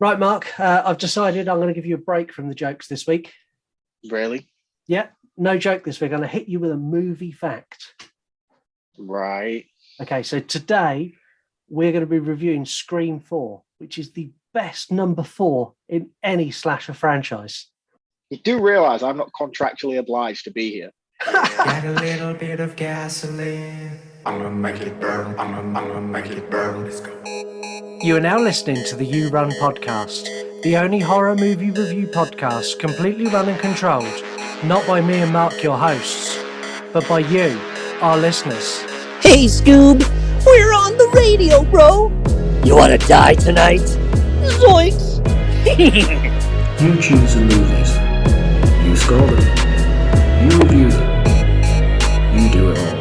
Right, Mark, I've decided I'm going to give you a break from the jokes this week. Really? Yeah, no joke this week. I'm going to hit you with a movie fact. Right. Okay, so today we're going to be reviewing Scream 4, which is the best number 4 in any slasher franchise. You do realise I'm not contractually obliged to be here. Got a little bit of gasoline. I'm gonna make it burn. I'm gonna make it burn. Let's go. You are now listening to the You Run podcast, the only horror movie review podcast completely run and controlled, not by me and Mark, your hosts, but by you, our listeners. Hey, Scoob! We're on the radio, bro! You wanna die tonight? Zoinks! You choose the movies. You score them. You review them. You do it all.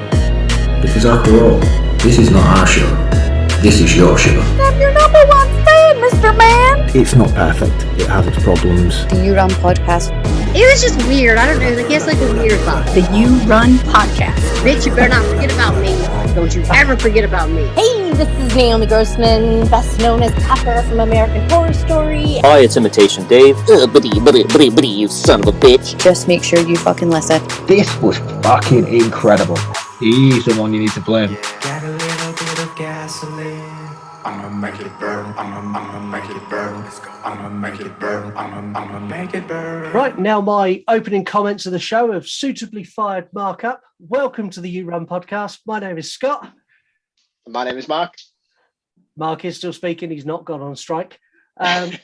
Because after all, this is not our show. This is your show. I'm your number one fan, Mr. Man! It's not perfect. It has its problems. The You Run podcast. It was just weird. I don't know. I guess like a weird vibe. The You Run podcast. Bitch, you better not forget about me. Don't you ever forget about me. Hey, this is Naomi Grossman, best known as Tucker from American Horror Story. Hi, it's Imitation Dave. Buddy, you son of a bitch. Just make sure you fucking listen. This was fucking incredible. He's the one you need to blame. Got a little bit of gasoline. I'm gonna make it burn. I'm gonna make it burn. Let's go. I'm gonna make it burn. I'm gonna make it burn. Right, now my opening comments of the show have suitably fired Mark up. Welcome to the You Run podcast. My name is Scott. My name is Marc. Mark is still speaking. He's not gone on strike. Not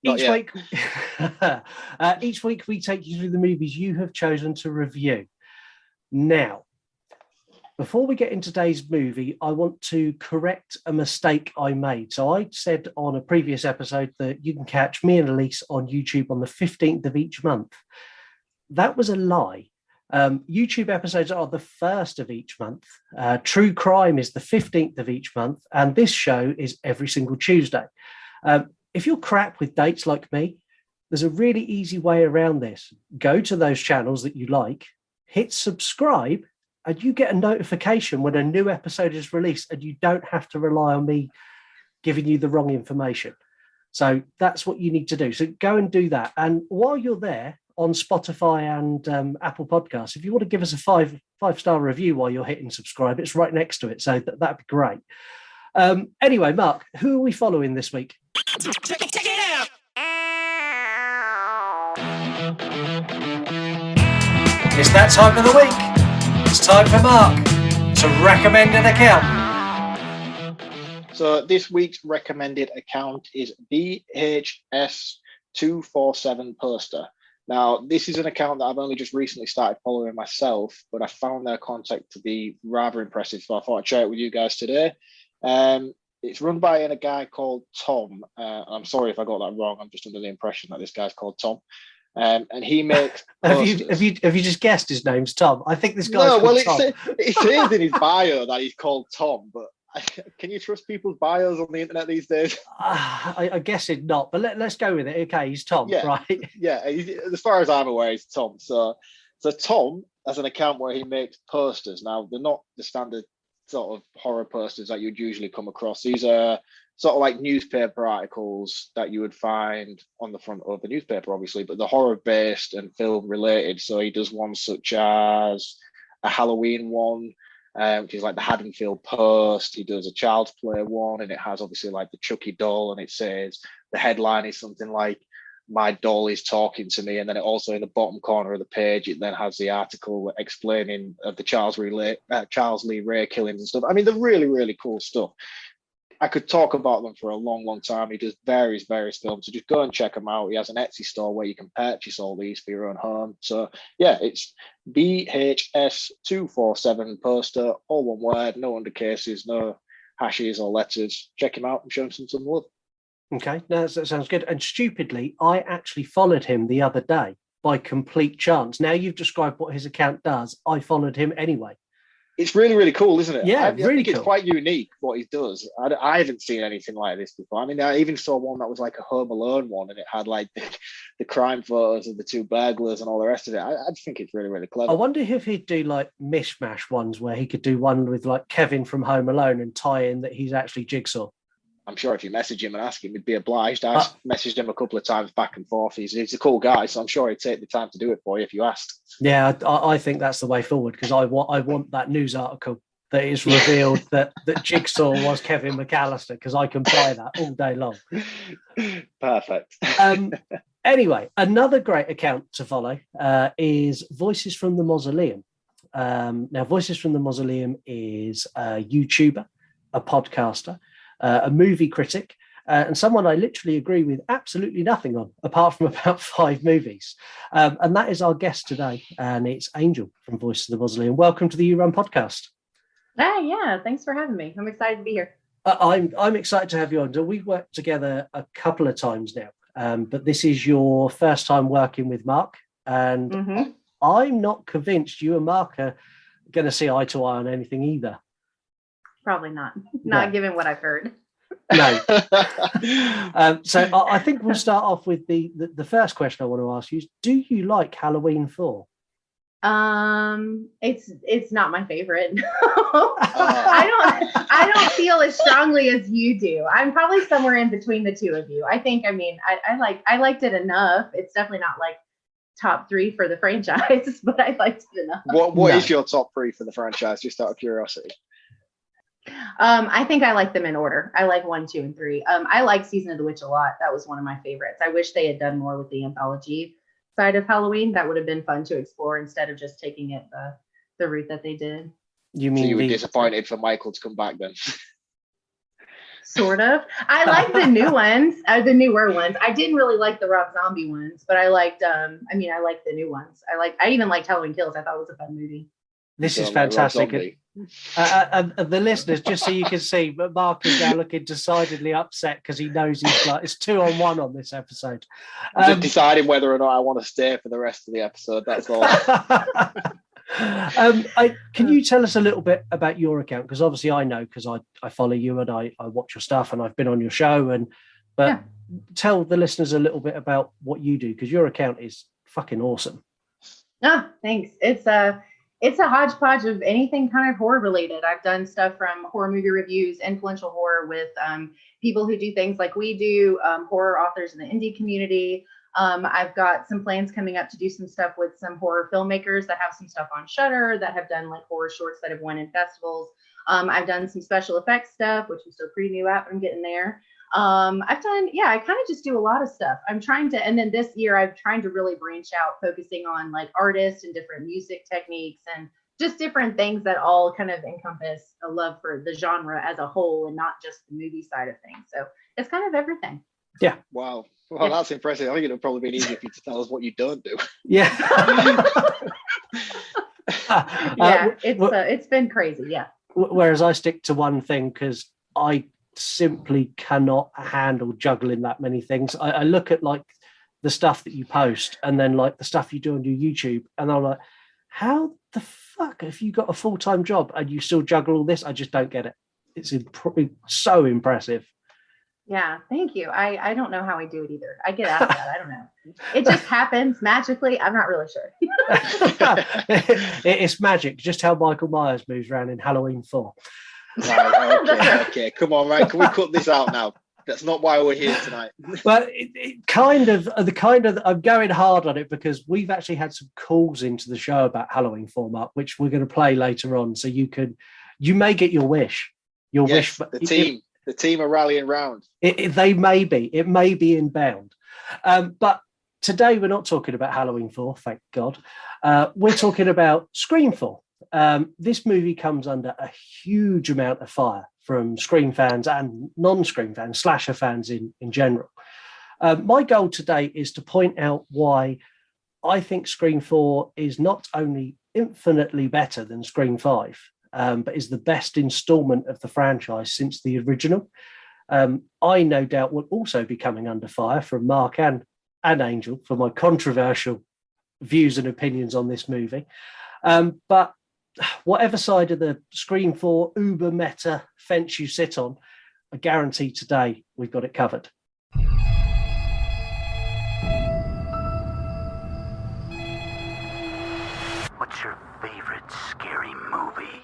yet. Each week we take you through the movies you have chosen to review. Now, before we get into today's movie, I want to correct a mistake I made. So I said on a previous episode that you can catch me and Elise on YouTube on the 15th of each month. That was a lie. YouTube episodes are the first of each month. True Crime is the 15th of each month. And this show is every single Tuesday. If you're crap with dates like me, there's a really easy way around this. Go to those channels that you like, hit subscribe, and you get a notification when a new episode is released, and you don't have to rely on me giving you the wrong information. So that's what you need to do. So go and do that. And while you're there on Spotify and Apple Podcasts, if you want to give us a five-star review while you're hitting subscribe, it's right next to it. So that'd be great. Anyway, Mark, who are we following this week? Check it out. It's that time of the week. It's time for Mark to recommend an account. So this week's recommended account is BHS247 Poster. Now, this is an account that I've only just recently started following myself, but I found their content to be rather impressive, so I thought I'd share it with you guys today. It's run by a guy called Tom. I'm sorry if I got that wrong. I'm just under the impression that this guy's called Tom. And he makes have you just guessed his name's Tom? I think this guy's called Tom. It says in his bio that he's called Tom, but can you trust people's bios on the internet these days? I guess it's not, but let's go with it. Okay, he's Tom, right? Yeah, as far as I'm aware, he's Tom. So Tom has an account where he makes posters. Now, they're not the standard sort of horror posters that you'd usually come across. These are sort of like newspaper articles that you would find on the front of the newspaper, obviously, but they're horror based and film related. So he does ones such as a Halloween one, which is like the Haddonfield Post. He does a Child's Play one, and it has obviously like the Chucky doll, and it says the headline is something like "My doll is talking to me," and then it also in the bottom corner of the page it then has the article explaining the Charles Lee Ray killings and stuff. I mean, they're really, really cool stuff. I could talk about them for a long, long time. He does various films, so just go and check him out. He has an Etsy store where you can purchase all these for your own home. So yeah, it's BHS247 Poster, all one word, no undercases, no hashes or letters. Check him out and show him some love. Okay, no, that sounds good. And stupidly, I actually followed him the other day by complete chance. Now you've described what his account does. I followed him anyway. It's really, really cool, isn't it? Yeah, I really think cool. It's quite unique what he does. I haven't seen anything like this before. I mean, I even saw one that was like a Home Alone one, and it had like the crime photos of the two burglars and all the rest of it. I think it's really, really clever. I wonder if he'd do like mishmash ones where he could do one with like Kevin from Home Alone and tie in that he's actually Jigsaw. I'm sure if you message him and ask him, he'd be obliged. I messaged him a couple of times back and forth. He's a cool guy, so I'm sure he'd take the time to do it for you if you asked. Yeah, I think that's the way forward, because I want that news article that is revealed that Jigsaw was Kevin McAllister, because I can buy that all day long. Perfect. Anyway, another great account to follow is Voices from the Mausoleum. Now, Voices from the Mausoleum is a YouTuber, a podcaster, a movie critic, and someone I literally agree with absolutely nothing on, apart from about 5 movies. And that is our guest today, and it's Angel from Voices of the Mausoleum. Welcome to the You Run podcast. Yeah, thanks for having me. I'm excited to be here. I'm excited to have you on. So we've worked together a couple of times now, but this is your first time working with Marc, and I'm not convinced you and Marc are going to see eye to eye on anything either. Probably not. Not given what I've heard. No. So I think we'll start off with the first question I want to ask you is, do you like Halloween 4? It's not my favorite. I don't feel as strongly as you do. I'm probably somewhere in between the two of you. I liked it enough. It's definitely not like top 3 for the franchise, but I liked it enough. What is your top 3 for the franchise, just out of curiosity? I think I like them in order. I like 1, 2, and 3. I like Season of the Witch a lot. That was one of my favorites. I wish they had done more with the anthology side of Halloween. That would have been fun to explore instead of just taking it the route that they did. You mean so you were disappointed for Michael to come back then? Sort of. I like the new ones, the newer ones. I didn't really like the Rob Zombie ones, but I liked I like the new ones. I even liked Halloween Kills. I thought it was a fun movie. This is fantastic. And the listeners, just so you can see, but Marc is now looking decidedly upset because he knows he's like, it's 2-on-1 on this episode. Just deciding whether or not I want to stay for the rest of the episode. That's all. Can you tell us a little bit about your account? Because obviously I know, because I follow you and I watch your stuff and I've been on your show. But tell the listeners a little bit about what you do, because your account is fucking awesome. Thanks. It's a hodgepodge of anything kind of horror related. I've done stuff from horror movie reviews, influential horror with people who do things like we do, horror authors in the indie community. I've got some plans coming up to do some stuff with some horror filmmakers that have some stuff on Shudder, that have done like horror shorts that have won in festivals. I've done some special effects stuff, which I'm still pretty new at, but I'm getting there. I kind of just do a lot of stuff. And then this year I'm trying to really branch out, focusing on like artists and different music techniques and just different things that all kind of encompass a love for the genre as a whole and not just the movie side of things. So it's kind of everything. Yeah. Wow. Well, that's impressive. I think it would probably be easier for you to tell us what you don't do. Yeah. It's been crazy. Yeah. Whereas I stick to one thing because I simply cannot handle juggling that many things. I look at like the stuff that you post and then like the stuff you do on your YouTube, and I'm like, how the fuck have you got a full-time job and you still juggle all this? I just don't get it. It's so impressive. Yeah, thank you. I don't know how I do it either. I get asked that. I don't know. It just happens magically. I'm not really sure. It's magic, just how Michael Myers moves around in Halloween 4. Right, okay. Come on, right? Can we cut this out now? That's not why we're here tonight. Well, I'm going hard on it because we've actually had some calls into the show about Halloween 4, Marc, which we're going to play later on. So you may get your wish. The team are rallying round. It may be inbound. But today we're not talking about Halloween 4, thank God. We're talking about Scream 4. This movie comes under a huge amount of fire from Scream fans and non-Scream fans, slasher fans in general. My goal today is to point out why I think Scream 4 is not only infinitely better than Scream 5, but is the best installment of the franchise since the original. I no doubt will also be coming under fire from Marc and Angel for my controversial views and opinions on this movie. But whatever side of the Scream 4 uber meta fence you sit on, I guarantee today we've got it covered. What's your favorite scary movie?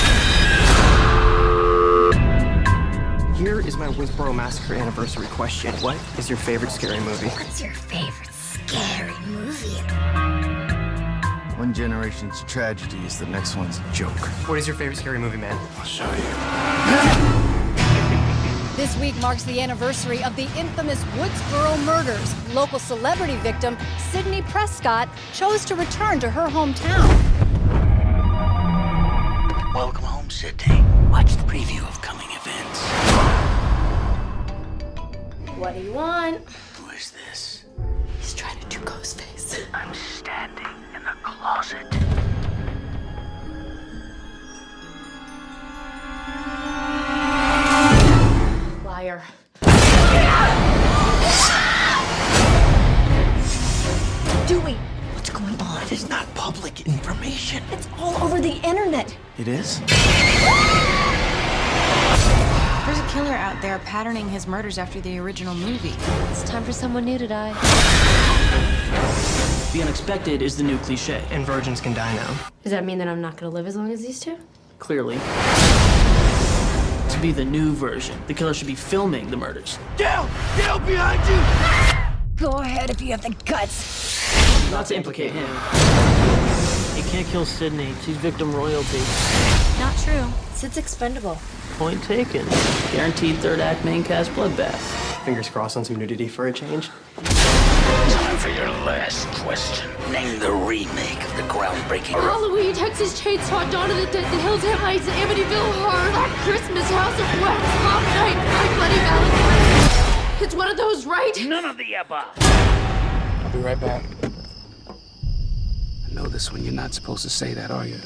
Here is my Woodsboro Massacre anniversary question. What is your favorite scary movie? What's your favorite scary movie? One generation's tragedy is the next one's a joke. What is your favorite scary movie, man? I'll show you. This week marks the anniversary of the infamous Woodsboro murders. Local celebrity victim Sydney Prescott chose to return to her hometown. Welcome home, Sydney. Watch the preview of coming events. What do you want? Who is this? He's trying to do Ghostface. I'm standing in the closet. Liar. Dewey, what's going on? It is not public information. It's all over the internet. It is? There's a killer out there patterning his murders after the original movie. It's time for someone new to die. The unexpected is the new cliche, and virgins can die now. Does that mean that I'm not going to live as long as these two? Clearly. To be the new version, the killer should be filming the murders. Down! Down behind you! Go ahead if you have the guts. Not to implicate him. He can't kill Sydney. She's victim royalty. Not true. Sid's expendable. Point taken. Guaranteed third act main cast bloodbath. Fingers crossed on some nudity for a change. Time for your last question. Name the remake of the groundbreaking... Halloween, Texas Chainsaw, Dawn of the Dead, The Hills Have Eyes, Amityville Horror, Black Christmas, House of Wax, Mom Night, My Bloody Valentine. It's one of those, right? None of the above. I'll be right back. I know this one. You're not supposed to say that, are you?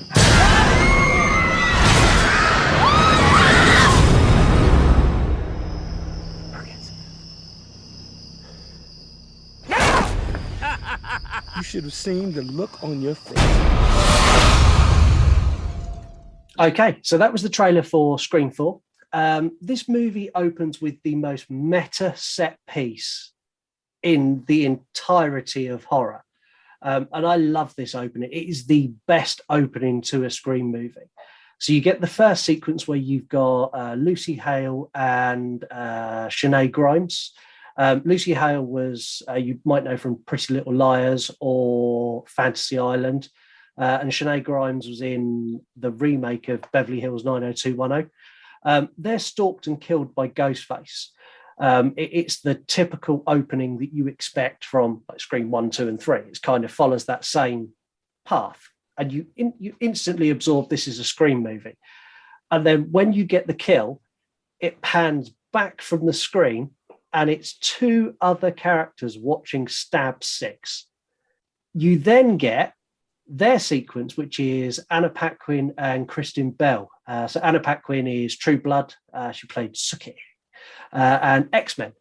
You should have seen the look on your face. Okay, so that was the trailer for Scream 4. This movie opens with the most meta set piece in the entirety of horror. And I love this opening. It is the best opening to a Scream movie. So you get the first sequence where you've got Lucy Hale and Sinead Grimes. Lucy Hale was, you might know from Pretty Little Liars or Fantasy Island. And Sinead Grimes was in the remake of Beverly Hills 90210. They're stalked and killed by Ghostface. It's the typical opening that you expect from like Scream 1, 2, and 3. It kind of follows that same path. And you instantly absorb this is a Scream movie. And then when you get the kill, it pans back from the screen and it's two other characters watching Stab 6. You then get their sequence, which is Anna Paquin and Kristen Bell. So Anna Paquin is True Blood. She played Suki. And X-Men.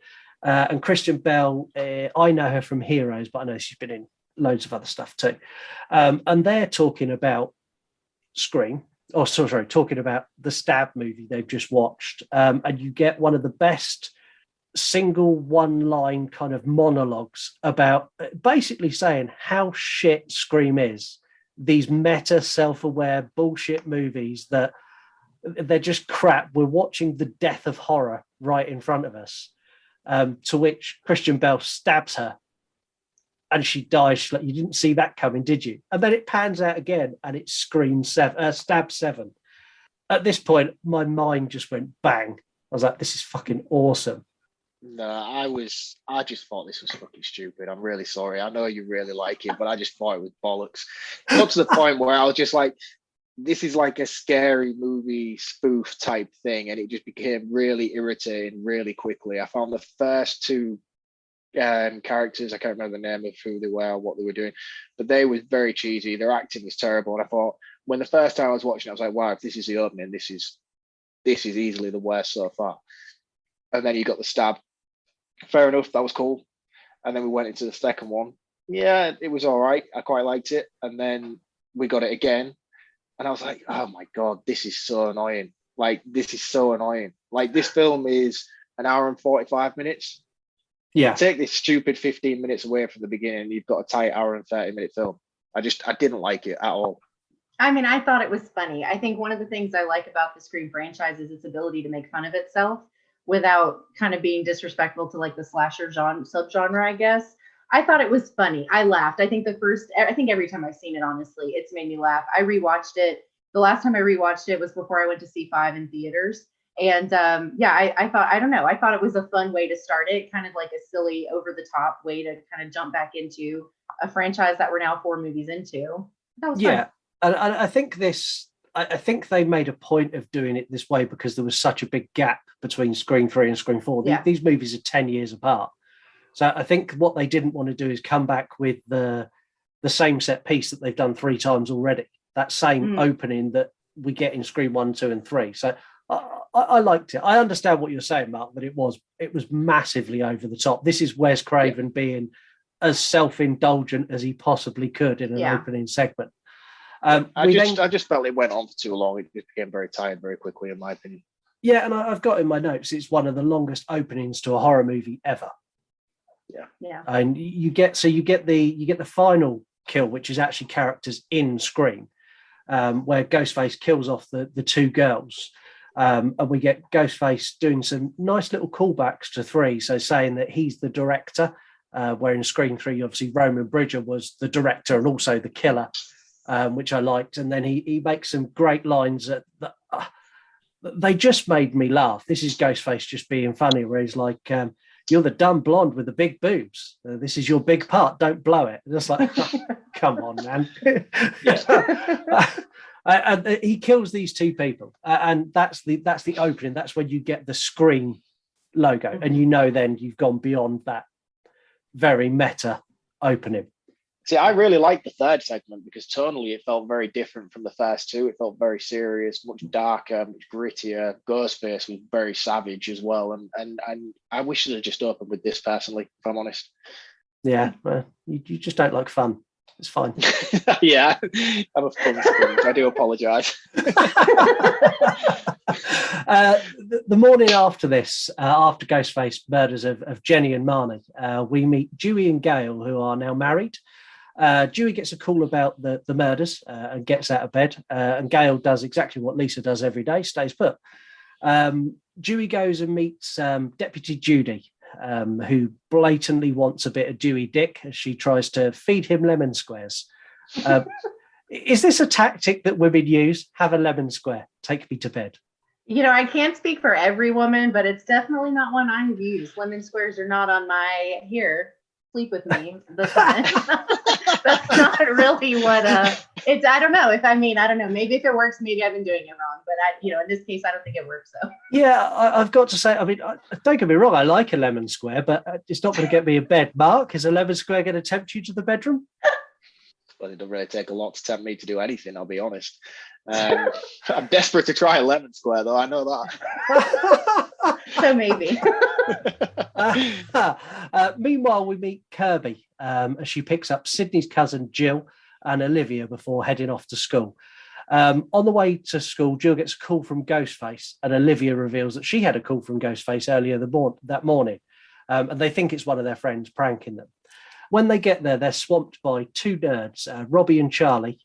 And Kristen Bell, I know her from Heroes, but I know she's been in loads of other stuff too. And they're talking about Scream, talking about the Stab movie they've just watched. And you get one of the best single one-line kind of monologues about basically saying how shit Scream is. These meta, self-aware bullshit movies that they're just crap. We're watching the death of horror right in front of us. To which Christian Bell stabs her and she dies. She's like, you didn't see that coming, did you? And then it pans out again and it's Stab 7. At this point, my mind just went bang. I was like, this is fucking awesome. No, I just thought this was fucking stupid. I'm really sorry. I know you really like it, but I just thought it was bollocks. Got to the point where I was just like, this is like a scary movie spoof type thing, and it just became really irritating really quickly. I found the first two characters, I can't remember the name of who they were or what they were doing, but they were very cheesy. Their acting was terrible, and I thought when the first time I was watching, I was like, wow, if this is the opening, this is easily the worst so far. And then you got the stab. Fair enough, that was cool. And then we went into the second one. Yeah, it was all right. I quite liked it. And then we got it again. And I was like, oh my God, this is so annoying. Like, this is so annoying. Like, this film is an hour and 45 minutes. Yeah. Take this stupid 15 minutes away from the beginning, and you've got a tight hour and 30-minute film. I didn't like it at all. I mean, I thought it was funny. I think one of the things I like about the Scream franchise is its ability to make fun of itself. without kind of being disrespectful to like the slasher genre subgenre, I guess. I thought it was funny. I laughed. I think every time I've seen it, honestly, it's made me laugh. I rewatched it. The last time I rewatched it was before I went to see 5 in theaters. And I thought, I don't know, I thought it was a fun way to start it, kind of like a silly, over the top way to kind of jump back into a franchise that we're now 4 movies into. That was fun. And I think I think they made a point of doing it this way because there was such a big gap between Scream 3 and Scream 4. Yeah. These movies are 10 years apart. So I think what they didn't want to do is come back with the same set piece that they've done 3 times already. That same opening that we get in Scream 1, 2, and 3. So I liked it. I understand what you're saying, Mark, that it was massively over the top. This is Wes Craven being as self-indulgent as he possibly could in an opening segment. I just felt it went on for too long. It just became very tired very quickly, in my opinion. Yeah, and I've got in my notes, it's one of the longest openings to a horror movie ever. Yeah. And you get the final kill, which is actually characters in Scream, where Ghostface kills off the 2 girls. And we get Ghostface doing some nice little callbacks to 3. So saying that he's the director, where in Scream 3, obviously Roman Bridger was the director and also the killer, which I liked. And then he makes some great lines that they just made me laugh. This is Ghostface just being funny, where he's like, you're the dumb blonde with the big boobs. This is your big part. Don't blow it. Just like, come on, man. And he kills these 2 people, and that's the opening. That's when you get the Scream logo, and then you've gone beyond that very meta opening. See, I really liked the 3rd segment because tonally it felt very different from the first 2. It felt very serious, much darker, much grittier. Ghostface was very savage as well, and I wish it had just opened with this personally, if I'm honest. Yeah, you just don't like fun. It's fine. Yeah, I'm a fun sponge. I do apologise. The morning after this, after Ghostface murders of Jenny and Marnie, we meet Dewey and Gail, who are now married. Dewey gets a call about the murders and gets out of bed, and Gail does exactly what Lisa does every day, stays put. Dewey goes and meets Deputy Judy, who blatantly wants a bit of Dewey dick as she tries to feed him lemon squares. Is this a tactic that women use? Have a lemon square, take me to bed. I can't speak for every woman, but it's definitely not one I've used. Lemon squares are not on my sleep with me. That's not really what it's. I don't know. I don't know. Maybe if it works, maybe I've been doing it wrong. But in this case, I don't think it works. So yeah, I've got to say. Don't get me wrong. I like a lemon square, but it's not going to get me in bed. Mark, is a lemon square going to tempt you to the bedroom? Well, it doesn't really take a lot to tempt me to do anything. I'll be honest. I'm desperate to try a lemon square, though. I know that. So maybe. Meanwhile, we meet Kirby as she picks up Sydney's cousin Jill and Olivia before heading off to school. On the way to school, Jill gets a call from Ghostface, and Olivia reveals that she had a call from Ghostface earlier that morning, and they think it's one of their friends pranking them. When they get there, they're swamped by 2 nerds, Robbie and Charlie.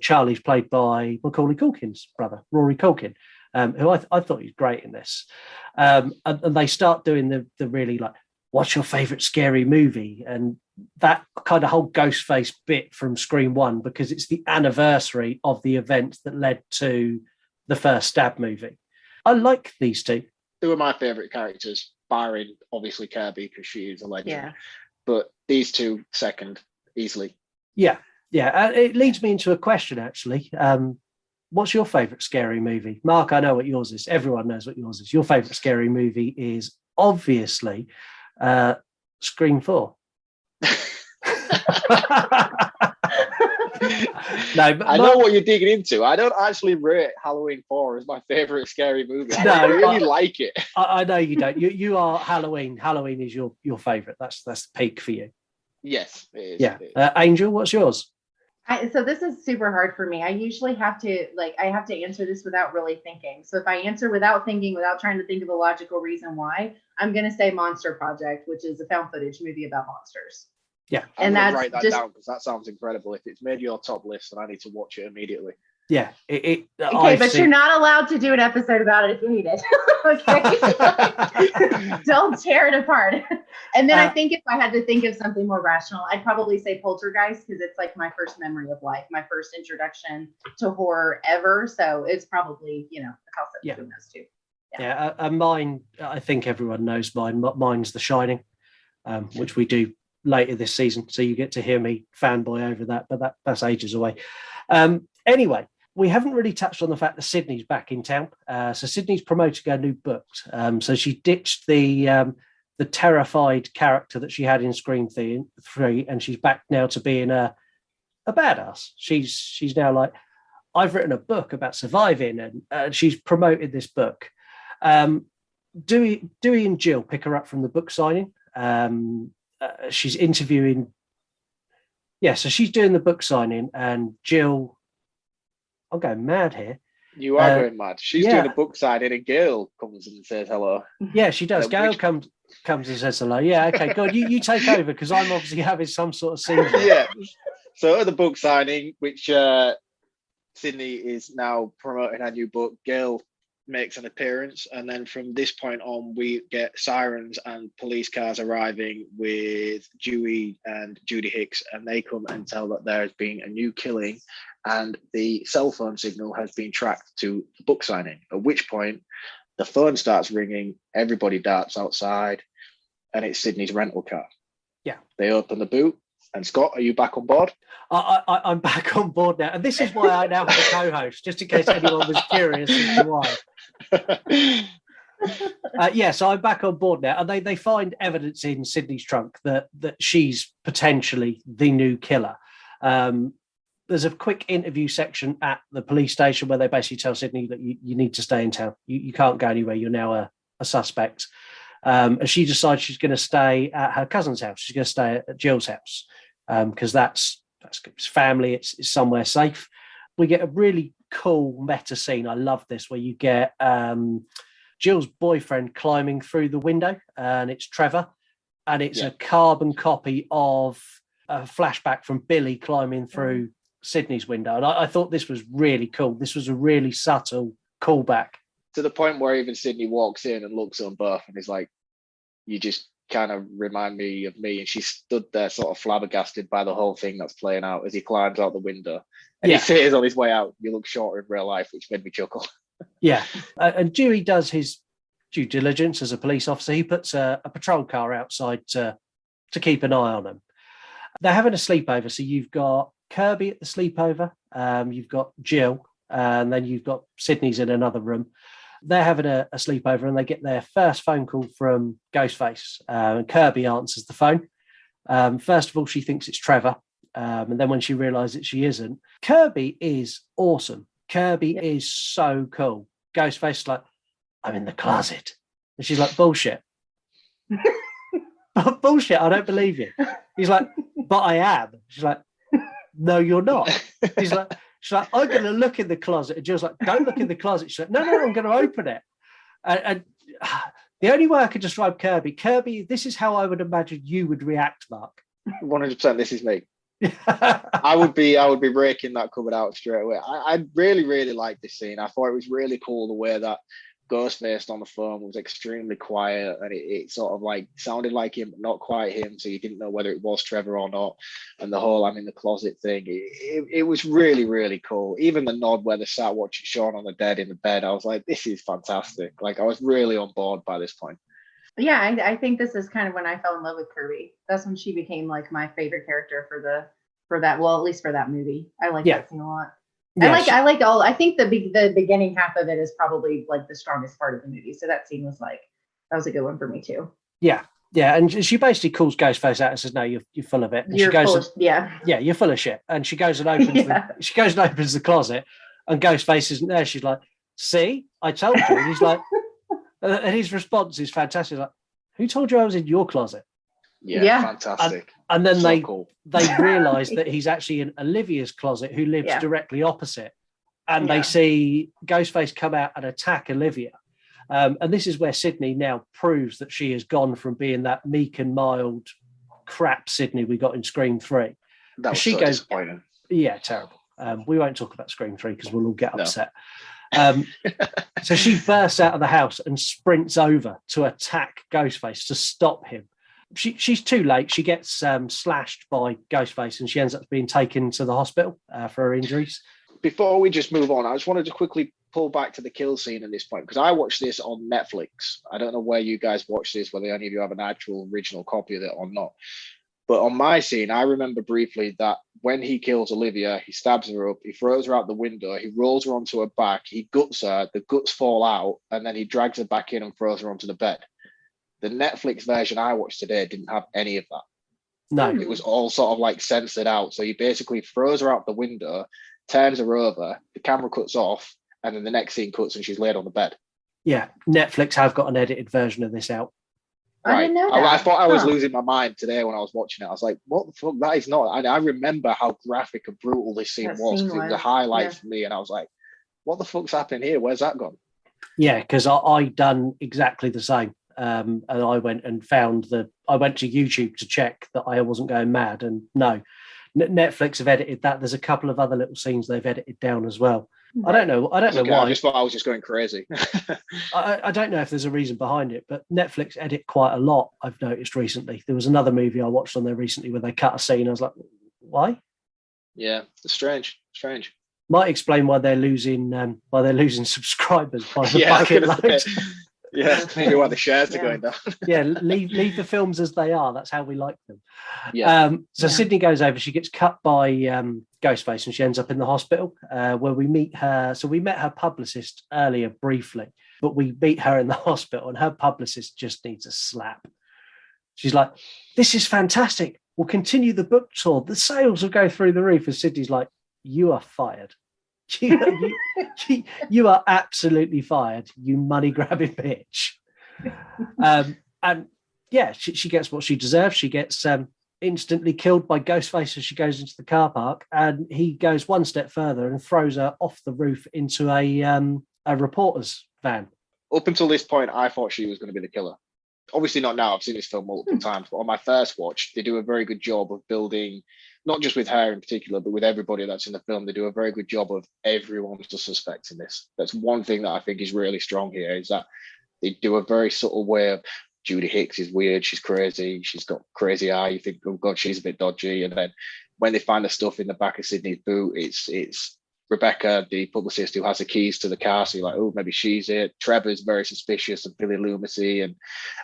Charlie's played by Macaulay Culkin's brother, Rory Culkin, who I thought he was great in this. And they start doing the really like, what's your favourite scary movie? And that kind of whole Ghostface bit from Scream 1, because it's the anniversary of the event that led to the first Stab movie. I like these 2. They were my favourite characters, barring obviously Kirby, because she is a legend. Yeah. But these 2 second, easily. Yeah. It leads me into a question, actually. What's your favourite scary movie? Mark, I know what yours is. Everyone knows what yours is. Your favourite scary movie is obviously Scream 4. No, I know what you're digging into. I don't actually rate Halloween 4 as my favourite scary movie. I really like it. I know you don't. You are Halloween. Halloween is your favourite. That's the peak for you. Yes, it is. Yeah. Angel, what's yours? So this is super hard for me. I usually have to answer this without really thinking. So if I answer without thinking, without trying to think of a logical reason why, I'm going to say Monster Project, which is a found footage movie about monsters. Yeah. And that's write that down because that sounds incredible. If it's made your top list, then I need to watch it immediately. Yeah. Okay, but you're not allowed to do an episode about it if you need it. Okay. Don't tear it apart. And then I think if I had to think of something more rational, I'd probably say Poltergeist, because it's like my first memory of life, my first introduction to horror ever. So it's probably, a toss up between those two. Yeah, and mine, I think everyone knows mine. Mine's The Shining, which we do later this season. So you get to hear me fanboy over that, but that's ages away. Anyway, we haven't really touched on the fact that Sydney's back in town. So Sydney's promoting her new book. So she ditched the terrified character that she had in Scream 3, and she's back now to being a badass. She's now like, I've written a book about surviving, and she's promoted this book. Dewey and Jill pick her up from the book signing. She's interviewing. Yeah, so she's doing the book signing, and Jill. I'm going mad here. You are going mad. She's doing a book signing, and Gail comes and says hello. Yeah, she does. Gail comes and says hello. Yeah, okay, good. You take over, because I'm obviously having some sort of scene. Yeah. So at the book signing, which Sydney is now promoting her new book, Gail makes an appearance, and then from this point on we get sirens and police cars arriving with Dewey and Judy Hicks, and they come and tell that there has been a new killing and the cell phone signal has been tracked to the book signing, at which point the phone starts ringing, everybody darts outside, and it's Sydney's rental car. Yeah, they open the boot. And Scott, are you back on board? I'm back on board now, and this is why I now have a co-host, just in case anyone was curious as to why. So I'm back on board now, and they find evidence in Sydney's trunk that she's potentially the new killer. There's a quick interview section at the police station where they basically tell Sydney that you need to stay in town. You can't go anywhere. You're now a suspect. And she decides she's going to stay at her cousin's house. She's going to stay at Jill's house because that's family. It's somewhere safe. We get a really cool meta scene. I love this, where you get Jill's boyfriend climbing through the window, and it's Trevor, and it's a carbon copy of a flashback from Billy climbing through Sydney's window. And I thought this was really cool. This was a really subtle callback. To the point where even Sydney walks in and looks at them both and is like, you just kind of remind me of me. And she stood there sort of flabbergasted by the whole thing that's playing out as he climbs out the window. And he says on his way out, you look shorter in real life, which made me chuckle. Yeah. And Dewey does his due diligence as a police officer. He puts a patrol car outside to keep an eye on them. They're having a sleepover. So you've got Kirby at the sleepover. You've got Jill, and then you've got Sydney's in another room. They're having a sleepover, and they get their first phone call from Ghostface. And Kirby answers the phone. First of all, she thinks it's Trevor. And then when she realizes she isn't, Kirby is awesome. Kirby is so cool. Ghostface is like, I'm in the closet. And she's like, bullshit. Bullshit, I don't believe you. He's like, but I am. She's like, no, you're not. She's like, I'm going to look in the closet. And Jill's like, don't look in the closet. She's like, no, I'm going to open it. And the only way I could describe Kirby, this is how I would imagine you would react, Mark. 100%, this is me. I would be raking that cupboard out straight away. I really, really liked this scene. I thought it was really cool the way that Ghostface on the phone was extremely quiet, and it sort of like sounded like him, but not quite him, so you didn't know whether it was Trevor or not. And the whole I'm in the closet thing, it was really, really cool. Even the nod where they sat watching Shaun of the Dead in the bed, I was like, this is fantastic. Like, I was really on board by this point. Yeah, I think this is kind of when I fell in love with Kirby. That's when she became like my favorite character for that. Well, at least for that movie, I like that scene a lot. Yes. I think the beginning half of it is probably like the strongest part of the movie. So that scene was a good one for me too. Yeah. And she basically calls Ghostface out and says, no, you're full of it. And you're full of shit. And she goes and opens the closet, and Ghostface isn't there. She's like, see, I told you. And he's like, and his response is fantastic. Like, who told you I was in your closet? Yeah. Fantastic. And then they realise that he's actually in Olivia's closet, who lives directly opposite. And they see Ghostface come out and attack Olivia. And this is where Sydney now proves that she has gone from being that meek and mild crap Sydney we got in Scream 3. That was so disappointing. Yeah, terrible. We won't talk about Scream 3 because we'll all get upset. So she bursts out of the house and sprints over to attack Ghostface to stop him. She's too late. She gets slashed by Ghostface and she ends up being taken to the hospital for her injuries. Before we just move on, I just wanted to quickly pull back to the kill scene at this point, because I watched this on Netflix. I don't know where you guys watch this, whether any of you have an actual original copy of it or not. But on my scene, I remember briefly that when he kills Olivia, he stabs her up, he throws her out the window, he rolls her onto her back, he guts her, the guts fall out, and then he drags her back in and throws her onto the bed. The Netflix version I watched today didn't have any of that. No. It was all sort of like censored out. So he basically throws her out the window, turns her over, the camera cuts off, and then the next scene cuts and she's laid on the bed. Yeah, Netflix have got an edited version of this out. I didn't know that. I thought I was losing my mind today when I was watching it. I was like, what the fuck? That is not. I remember how graphic and brutal this scene was, because it was a highlight for me. And I was like, what the fuck's happening here? Where's that gone? Yeah, because I done exactly the same. And I went and I went to YouTube to check that I wasn't going mad. And no, Netflix have edited that. There's a couple of other little scenes they've edited down as well. I don't know why. I just thought I was just going crazy. I don't know if there's a reason behind it, but Netflix edit quite a lot, I've noticed recently. There was another movie I watched on there recently where they cut a scene. I was like, why? Yeah, it's strange. Might explain why they're losing subscribers by the bucket load. Yeah, maybe why the shares are going down. Yeah, leave the films as they are. That's how we like them. Yeah. Sydney goes over. She gets cut by Ghostface, and she ends up in the hospital where we meet her. So we met her publicist earlier briefly, but we meet her in the hospital, and her publicist just needs a slap. She's like, "This is fantastic. We'll continue the book tour. The sales will go through the roof." And Sydney's like, "You are fired. You are absolutely fired, you money grabbing bitch." And yeah, she gets what she deserves. She gets instantly killed by Ghostface as she goes into the car park, and he goes one step further and throws her off the roof into a reporter's van. Up until this point, I thought she was going to be the killer. Obviously not now. I've seen this film multiple times, but on my first watch, they do a very good job of building, not just with her in particular, but with everybody that's in the film. They do a very good job of everyone's a suspect in this. That's one thing that I think is really strong here, is that they do a very subtle way of, Judy Hicks is weird, she's crazy, she's got crazy eye, you think, oh God, she's a bit dodgy. And then when they find the stuff in the back of Sydney's boot, it's Rebecca, the publicist, who has the keys to the car. So you're like, oh, maybe she's it. Trevor's very suspicious of Billy Loomisy. And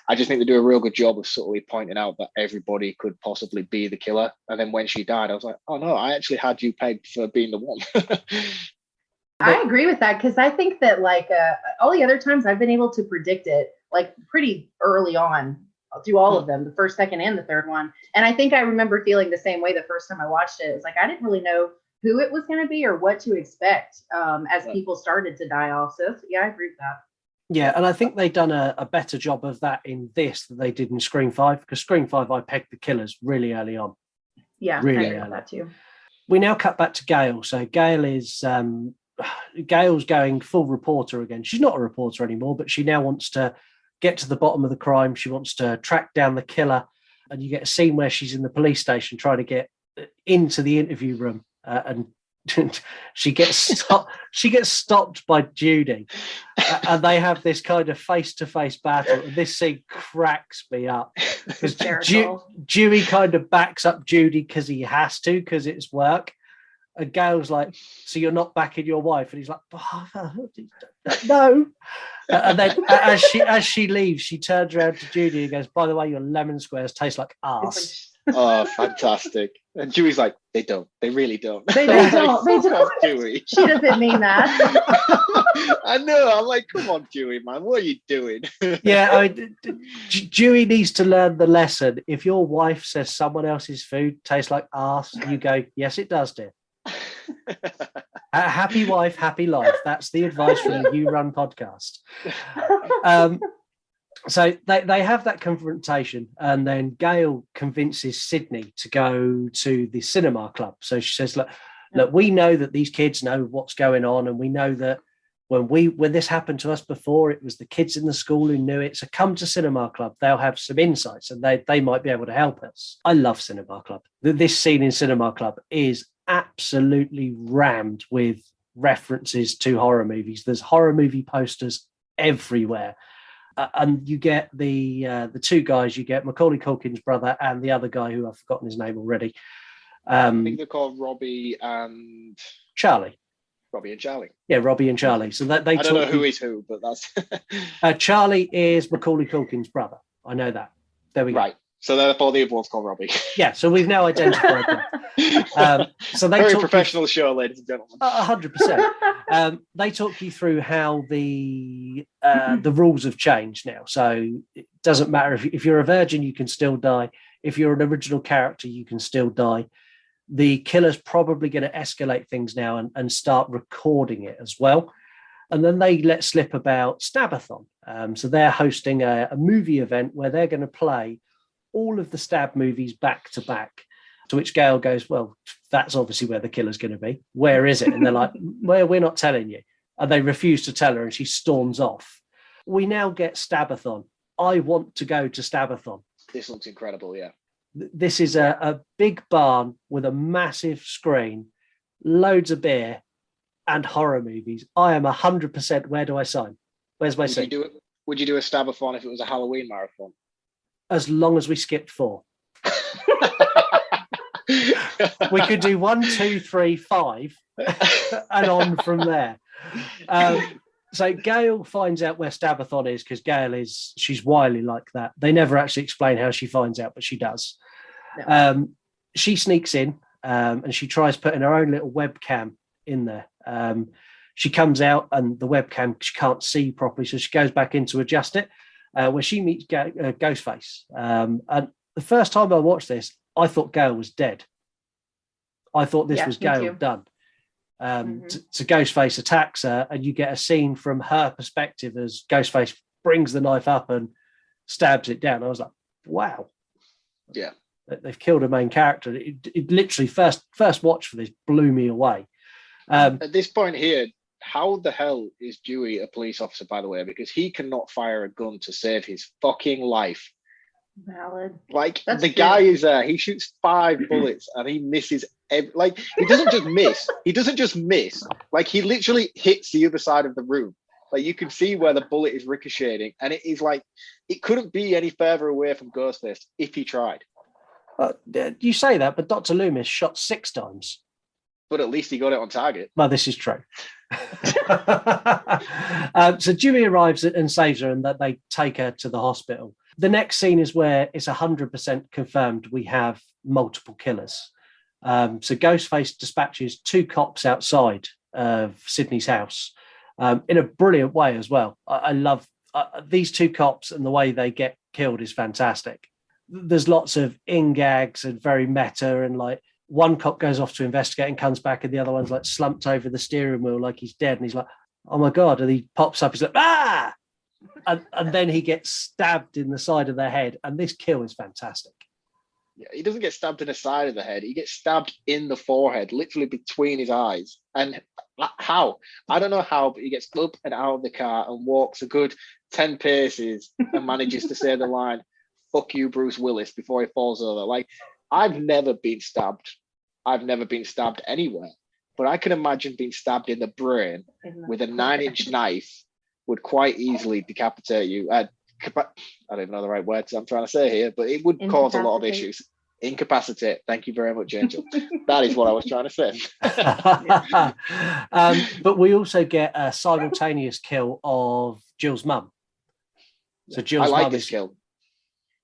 I just think they do a real good job of subtly pointing out that everybody could possibly be the killer. And then when she died, I was like, oh no, I actually had you pegged for being the one. I agree with that, because I think that all the other times I've been able to predict it pretty early on through all of them, the first, second, and the third one. And I think I remember feeling the same way the first time I watched it. It's like I didn't really know who it was going to be or what to expect as people started to die off. So yeah, I agree with that. Yeah, and I think they've done a better job of that in this than they did in Scream 5, because Scream 5, I pegged the killers really early on. Yeah, really I agree with that too. We now cut back to Gail. So Gail's going full reporter again. She's not a reporter anymore, but she now wants to get to the bottom of the crime. She wants to track down the killer. And you get a scene where she's in the police station trying to get into the interview room. And she gets stopped by Judy, and they have this kind of face-to-face battle. And this scene cracks me up because Dewey kind of backs up Judy because he has to, because it's work. And Gail's like, "So you're not backing your wife?" And he's like, "No." And then as she leaves, she turns around to Judy and goes, "By the way, your lemon squares taste like arse." Oh, fantastic. And Dewey's like, they don't. They really don't. They don't. They don't. Dewey. She doesn't mean that. I know. I'm like, come on, Dewey, man. What are you doing? Yeah, Dewey needs to learn the lesson. If your wife says someone else's food tastes like arse, you go, "Yes, it does, dear." Happy wife, happy life. That's the advice from the You Run podcast. So they have that confrontation, and then Gail convinces Sydney to go to the cinema club. So she says, look, we know that these kids know what's going on, and we know that when this happened to us before, it was the kids in the school who knew it. So come to cinema club. They'll have some insights, and they might be able to help us. I love cinema club. This scene in cinema club is absolutely rammed with references to horror movies. There's horror movie posters everywhere. And you get the two guys, you get Macaulay Culkin's brother and the other guy who I've forgotten his name already. I think they're called Robbie and Charlie. Robbie and Charlie. Yeah, Robbie and Charlie. So that they I don't know who is who, but that's Charlie is Macaulay Culkin's brother. I know that. There we go. Right. So therefore the other one's called Robbie. Yeah, so we've now identified them. So they very professional show, ladies and gentlemen. 100%. They talk you through how the rules have changed now. So it doesn't matter if you're a virgin, you can still die. If you're an original character, you can still die. The killer's probably going to escalate things now and start recording it as well. And then they let slip about Stabathon. So they're hosting a movie event where they're going to play all of the Stab movies back to back. To which Gail goes, well, that's obviously where the killer's going to be. Where is it? And they're like, well, we're not telling you. And they refuse to tell her, and she storms off. We now get Stabathon. I want to go to Stabathon. This looks incredible, yeah. This is a big barn with a massive screen, loads of beer, and horror movies. I am 100%. Where do I sign? Where's my seat? Would you do a Stabathon if it was a Halloween marathon? As long as we skipped 4. We could do 1, 2, 3, 5 and on from there. So Gail finds out where Stabathon is because Gail she's wily like that. They never actually explain how she finds out, but she does. No. She sneaks in and she tries putting her own little webcam in there. She comes out and the webcam she can't see properly, so she goes back in to adjust it, where she meets Ghostface. And the first time I watched this, I thought Gail was dead. I thought this was Gail done. So Ghostface attacks her, and you get a scene from her perspective as Ghostface brings the knife up and stabs it down. I was like, wow. Yeah. They've killed a main character. It literally, first watch for this blew me away. At this point here, how the hell is Dewey a police officer, by the way? Because he cannot fire a gun to save his fucking life. Valid. Like, the guy is there. He shoots 5 bullets and he misses. Like, he doesn't just miss. He doesn't just miss. Like, he literally hits the other side of the room. Like, you can see where the bullet is ricocheting. And it is like, it couldn't be any further away from Ghostface if he tried. You say that, but Dr. Loomis shot 6 times. But at least he got it on target. Well, this is true. So Dewey arrives and saves her, and that they take her to the hospital. The next scene is where it's 100% confirmed we have multiple killers. So Ghostface dispatches 2 cops outside of Sydney's house in a brilliant way as well. I love these 2 cops, and the way they get killed is fantastic. There's lots of in-gags and very meta, and like one cop goes off to investigate and comes back, and the other one's like slumped over the steering wheel like he's dead, and he's like, oh my God. And he pops up, he's like, ah! And then he gets stabbed in the side of the head, and this kill is fantastic. Yeah, he doesn't get stabbed in the side of the head. He gets stabbed in the forehead, literally between his eyes. And how? I don't know how, but he gets up and out of the car and walks a good 10 paces and manages to say the line, fuck you, Bruce Willis, before he falls over. Like, I've never been stabbed. I've never been stabbed anywhere. But I can imagine being stabbed in the brain with a 9-inch knife would quite easily decapitate you. I don't even know the right words I'm trying to say here, but it would cause a lot of issues. Incapacitate. Thank you very much, Angel. That is what I was trying to say. But we also get a simultaneous kill of Jill's mum. So Jill's I like mum this kill.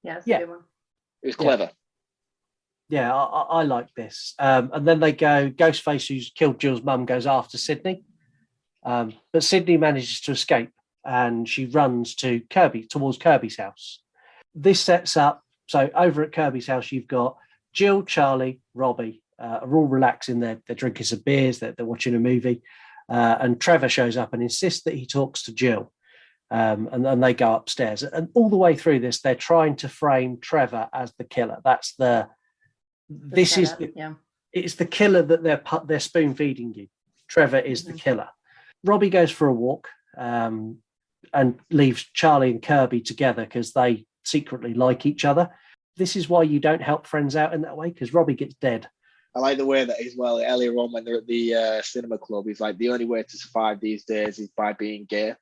Yeah, yeah. Good one. It was clever. Yeah, I like this. And then they go, Ghostface, who's killed Jill's mum, goes after Sydney. But Sydney manages to escape, and she runs towards Kirby's house. This sets up, so over at Kirby's house, you've got Jill, Charlie, Robbie, are all relaxing. They're drinking some beers, they're watching a movie. And Trevor shows up and insists that he talks to Jill. And then they go upstairs. And all the way through this, they're trying to frame Trevor as the killer. That's it's the killer that they're spoon feeding you. Trevor is the killer. Robbie goes for a walk and leaves Charlie and Kirby together because they secretly like each other. This is why you don't help friends out in that way, because Robbie gets dead I like the way that as well, earlier on when they're at the cinema club, he's like, the only way to survive these days is by being gay.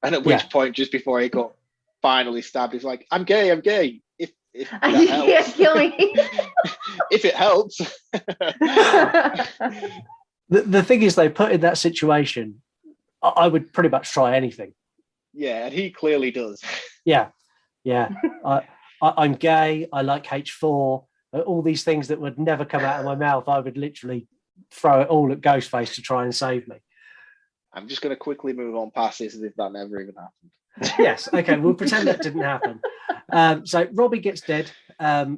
And at which point, just before he got finally stabbed, he's like, I'm gay. If that helps. Kill me. If it helps. The thing is, they put in that situation, I would pretty much try anything. Yeah, and he clearly does. Yeah. I'm gay. I like H4. All these things that would never come out of my mouth, I would literally throw it all at Ghostface to try and save me. I'm just going to quickly move on past this as if that never even happened. Yes, okay, we'll pretend that didn't happen. So Robbie gets dead.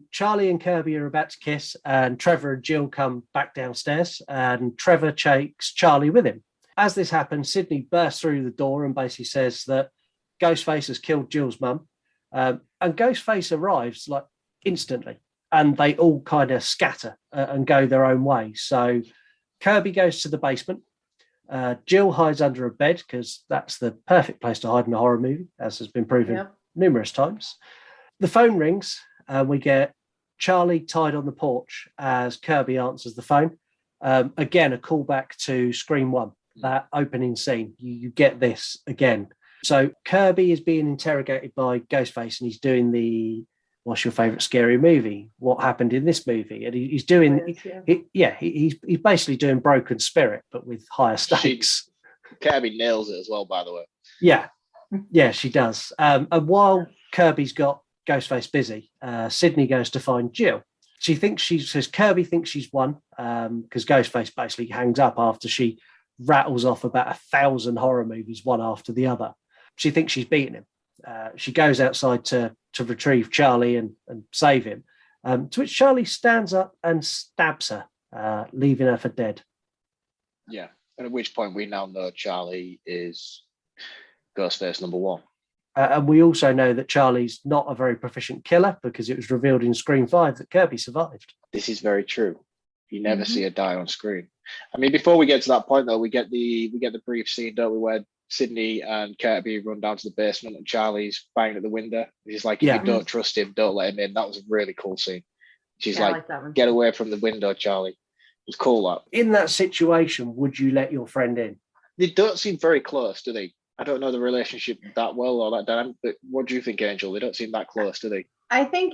Charlie and Kirby are about to kiss, and Trevor and Jill come back downstairs, and Trevor takes Charlie with him. As this happens, Sydney bursts through the door and basically says that Ghostface has killed Jill's mum. And Ghostface arrives like instantly, and they all kind of scatter and go their own way. So Kirby goes to the basement. Jill hides under a bed because that's the perfect place to hide in a horror movie, as has been proven numerous times. The phone rings, and we get Charlie tied on the porch as Kirby answers the phone. Again, a callback to Scream 1, that opening scene. You get this again. So Kirby is being interrogated by Ghostface, and he's doing the, what's your favourite scary movie? What happened in this movie? And he's doing, he's basically doing Broken Spirit, but with higher stakes. Kirby nails it as well, by the way. Yeah, she does. And while Kirby's got Ghostface busy, Sydney goes to find Jill. Kirby thinks she's won because Ghostface basically hangs up after she rattles off about 1,000 horror movies, one after the other. She thinks she's beaten him. She goes outside to retrieve Charlie and save him, to which Charlie stands up and stabs her, leaving her for dead. Yeah, and at which point we now know Charlie is Ghostface number 1. And we also know that Charlie's not a very proficient killer because it was revealed in Scream 5 that Kirby survived. This is very true. You never see her die on screen. I mean, before we get to that point, though, we get the brief scene, don't we, where Sydney and Kirby run down to the basement and Charlie's banging at the window. He's like, if you don't trust him, don't let him in. That was a really cool scene. She's like get away from the window, Charlie. It was cool, that. In that situation, would you let your friend in? They don't seem very close, do they? I don't know the relationship that well or that dynamic, but what do you think, Angel? They don't seem that close, do they? I think,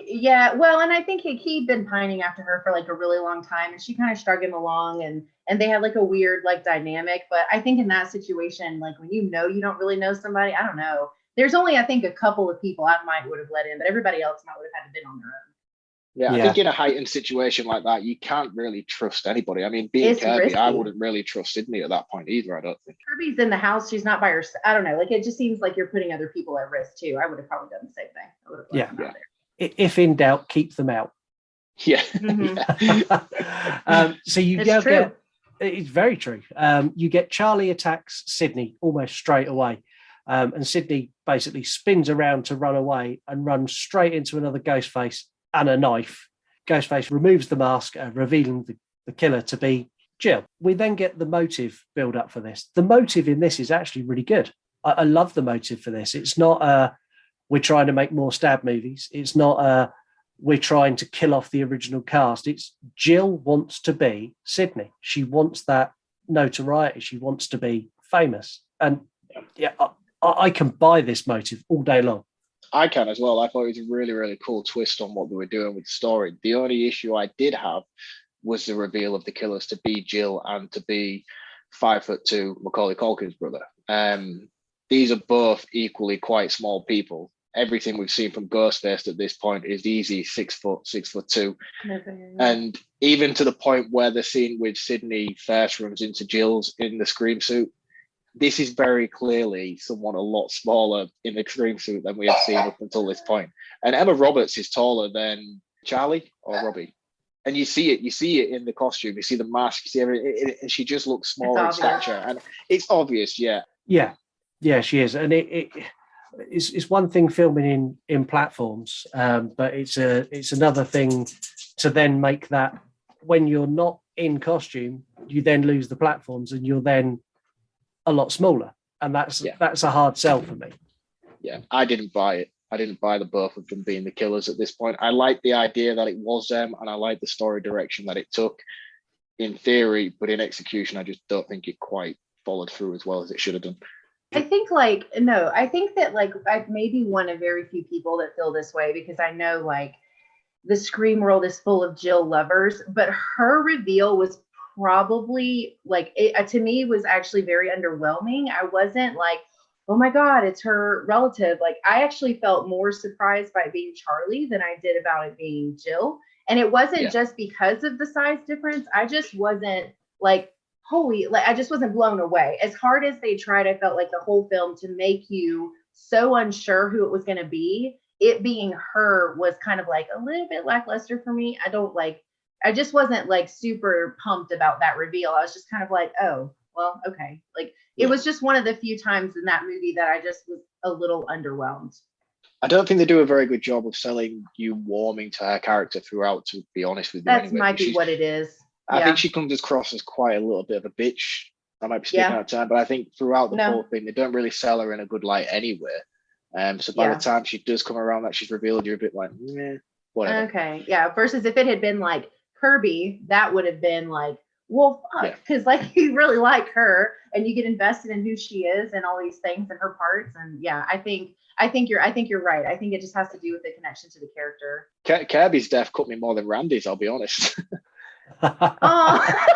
well, and I think he'd been pining after her for like a really long time, and she kind of strung him along, and they had like a weird like dynamic. But I think in that situation, like when you don't really know somebody, I don't know. There's only, I think, a couple of people I might would have let in, but everybody else might would have had to been on their own. Yeah, I think in a heightened situation like that, you can't really trust anybody. I mean, being Kirby, risky. I wouldn't really trust Sydney at that point either, I don't think. Kirby's in the house. She's not by herself. I don't know. Like, it just seems like you're putting other people at risk, too. I would have probably done the same thing. I would have let them out there. If in doubt, keep them out. Yeah. So you get, it's very true. You get Charlie attacks Sydney almost straight away. And Sydney basically spins around to run away and runs straight into another Ghostface and a knife. Ghostface removes the mask, revealing the killer to be Jill. We then get the motive build up for this. The motive in this is actually really good. I love the motive for this. It's not we're trying to make more stab movies. It's not we're trying to kill off the original cast. It's Jill wants to be Sydney. She wants that notoriety. She wants to be famous. And I can buy this motive all day long. I can as well. I thought it was a really, really cool twist on what they were doing with the story. The only issue I did have was the reveal of the killers to be Jill and to be 5'2" Macaulay Culkin's brother. These are both equally quite small people. Everything we've seen from Ghostface at this point is easy 6 foot, 6'2". And even to the point where the scene with Sydney first runs into Jill's in the Scream suit, this is very clearly someone a lot smaller in the Scream suit than we have seen up until this point. And Emma Roberts is taller than Charlie or Robbie. And you see it in the costume. You see the mask, you see everything, and she just looks smaller in stature. And it's obvious, Yeah, she is. And it's one thing filming in platforms, but it's another thing to then make that when you're not in costume, you then lose the platforms and you're then a lot smaller, and that's a hard sell for me. Yeah, I didn't buy it. I didn't buy the both of them being the killers at this point. I like the idea that it was them, and I like the story direction that it took in theory, but in execution, I just don't think it quite followed through as well as it should have done. I think I think that I may be one of very few people that feel this way, because I know like the Scream world is full of Jill lovers, but her reveal was probably to me was actually very underwhelming. I wasn't like, oh my God, it's her relative. Like, I actually felt more surprised by it being Charlie than I did about it being Jill. And it wasn't just because of the size difference. I just wasn't like, I just wasn't blown away. As hard as they tried, I felt like the whole film to make you so unsure who it was going to be, it being her was kind of like a little bit lackluster for me. I just wasn't like super pumped about that reveal. I was just kind of like, oh, well, okay. Like, it was just one of the few times in that movie that I just was a little underwhelmed. I don't think they do a very good job of selling you warming to her character throughout, to be honest with you. That might be what it is. I think she comes across as quite a little bit of a bitch. I might be speaking out of time, but I think throughout the whole thing, they don't really sell her in a good light anywhere. So by the time she does come around that she's revealed, you're a bit like, whatever. Okay, yeah. Versus if it had been like Kirby, that would have been like, well, fuck, because like you really like her and you get invested in who she is and all these things and her parts. And yeah, I think you're right. I think it just has to do with the connection to the character. Kirby's death cut me more than Randy's, I'll be honest. Oh.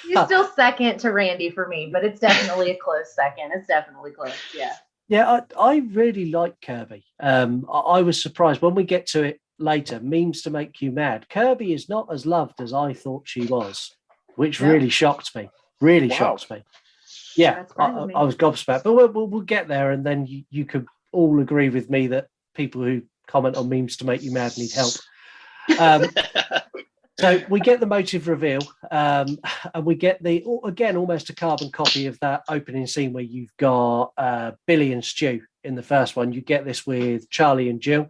You're still second to Randy for me, but it's definitely a close second. It's definitely close. Yeah. Yeah, I really like Kirby. I was surprised when we get to it later. Memes to make you mad. Kirby is not as loved as I thought she was, which really shocked me. Shocked me. Yeah, I was gobsmacked. But we'll get there, and then you could all agree with me that people who comment on memes to make you mad need help. So we get the motive reveal, and we get again almost a carbon copy of that opening scene where you've got Billy and Stu in the first one. You get this with Charlie and Jill,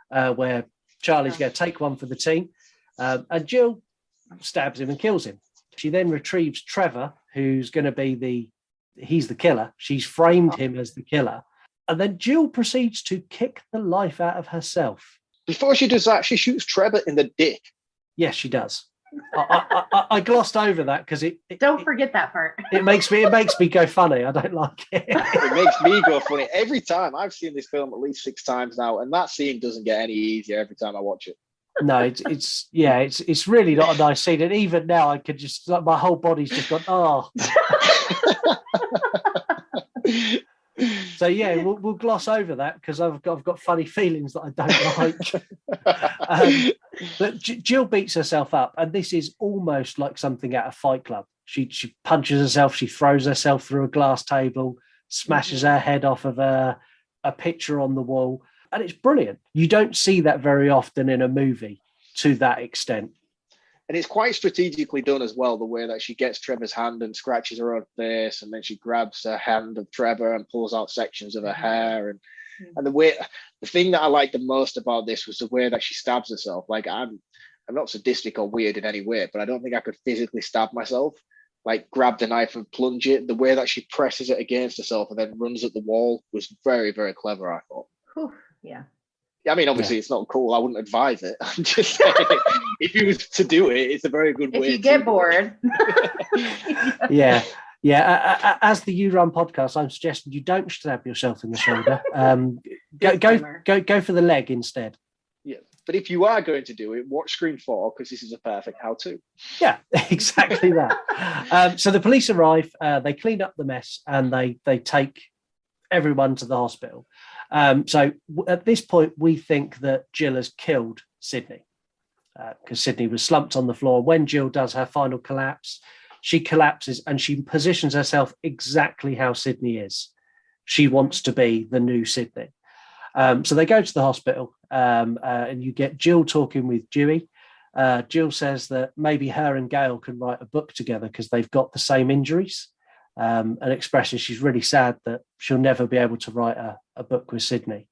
where Charlie's going to take one for the team, and Jill stabs him and kills him. She then retrieves Trevor, who's going to be he's the killer. She's framed him as the killer, and then Jill proceeds to kick the life out of herself. Before she does that, she shoots Trevor in the dick. Yes, she does. I glossed over that because don't forget that part. It makes me go funny. I don't like it. It makes me go funny every time. I've seen this film at least 6 times now, and that scene doesn't get any easier every time I watch it. No, it's really not a nice scene, and even now I could just my whole body's just gone. Oh. So yeah, we'll gloss over that because I've got funny feelings that I don't like. But Jill beats herself up, and this is almost like something out of Fight Club. She punches herself, she throws herself through a glass table, smashes her head off of a picture on the wall, and it's brilliant. You don't see that very often in a movie to that extent. And it's quite strategically done as well, the way that she gets Trevor's hand and scratches her own face, and then she grabs the hand of Trevor and pulls out sections of her hair. And the thing that I liked the most about this was the way that she stabs herself. Like, I'm not sadistic or weird in any way, but I don't think I could physically stab myself. Like, grab the knife and plunge it. The way that she presses it against herself and then runs at the wall was very, very clever, I thought. Whew, yeah. I mean, obviously, it's not cool. I wouldn't advise it. I'm just saying, if you was to do it, it's a very good way. If you get bored. Yeah. As the You Run podcast, I'm suggesting you don't stab yourself in the shoulder. Go for the leg instead. Yeah, but if you are going to do it, watch Scream 4 because this is a perfect how-to. Yeah, exactly that. So the police arrive. They clean up the mess and they take everyone to the hospital. So at this point, we think that Jill has killed Sydney because Sydney was slumped on the floor. When Jill does her final collapse, she collapses and she positions herself exactly how Sydney is. She wants to be the new Sydney. So they go to the hospital and you get Jill talking with Dewey. Jill says that maybe her and Gail can write a book together because they've got the same injuries. And expresses she's really sad that she'll never be able to write a book with Sydney.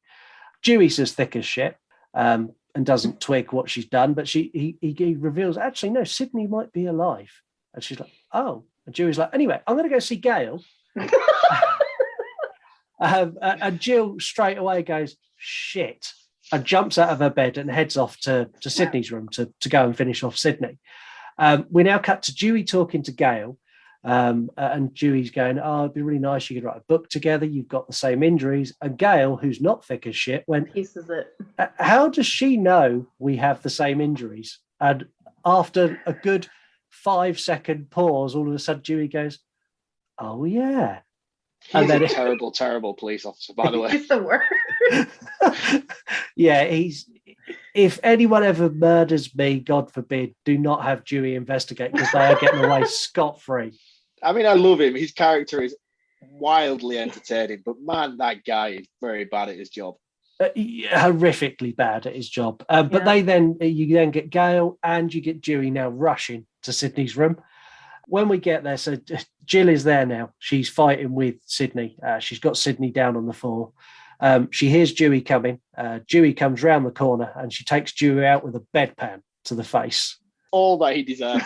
Dewey's as thick as shit and doesn't twig what she's done, but he reveals, actually, no, Sydney might be alive. And she's like, oh. And Dewey's like, anyway, I'm going to go see Gail. And Jill straight away goes, shit, and jumps out of her bed and heads off to Sydney's room to go and finish off Sydney. We now cut to Dewey talking to Gail. And Dewey's going, oh, it'd be really nice. You could write a book together. You've got the same injuries. And Gail, who's not thick as shit, went, pieces it. How does she know we have the same injuries? And after a good 5-second pause, all of a sudden Dewey goes, oh, yeah. He's a terrible, terrible police officer, by the way. He's the worst. Yeah, if anyone ever murders me, God forbid, do not have Dewey investigate, because they are getting away scot-free. I mean, I love him. His character is wildly entertaining, but man, that guy is very bad at his job. Horrifically bad at his job. But you then get Gail and you get Dewey now rushing to Sydney's room. When we get there, so Jill is there now. She's fighting with Sydney. She's got Sydney down on the floor. She hears Dewey coming. Dewey comes round the corner and she takes Dewey out with a bedpan to the face. All that he deserves.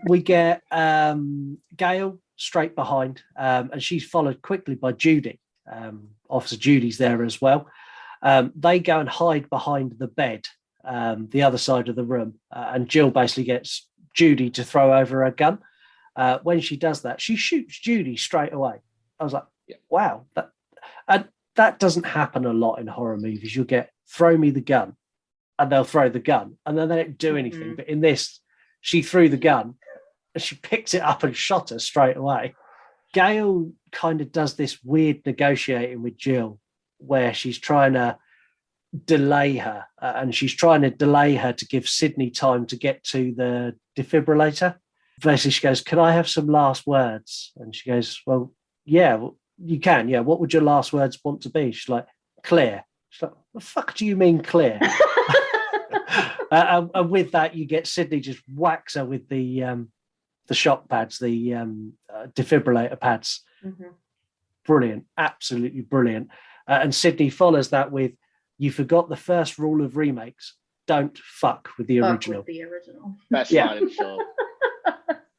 We get Gail straight behind, and she's followed quickly by Judy. Officer Judy's there as well. They go and hide behind the bed, the other side of the room, and Jill basically gets Judy to throw over her gun. When she does that, she shoots Judy straight away. I was like, wow, that doesn't happen a lot in horror movies. You'll get throw me the gun, and they'll throw the gun, and then they don't do anything. Mm-hmm. But in this, she threw the gun, and she picked it up and shot her straight away. Gail kind of does this weird negotiating with Jill, where she's trying to delay her, and she's trying to delay her to give Sydney time to get to the defibrillator. Basically, she goes, can I have some last words? And she goes, well, yeah, you can. Yeah, what would your last words want to be? She's like, clear. She's like, the fuck do you mean clear? And with that, you get Sydney just whacks her with the shock pads, the defibrillator pads. Mm-hmm. Brilliant, absolutely brilliant. And Sydney follows that with, you forgot the first rule of remakes: don't fuck with the original. Best line in the film.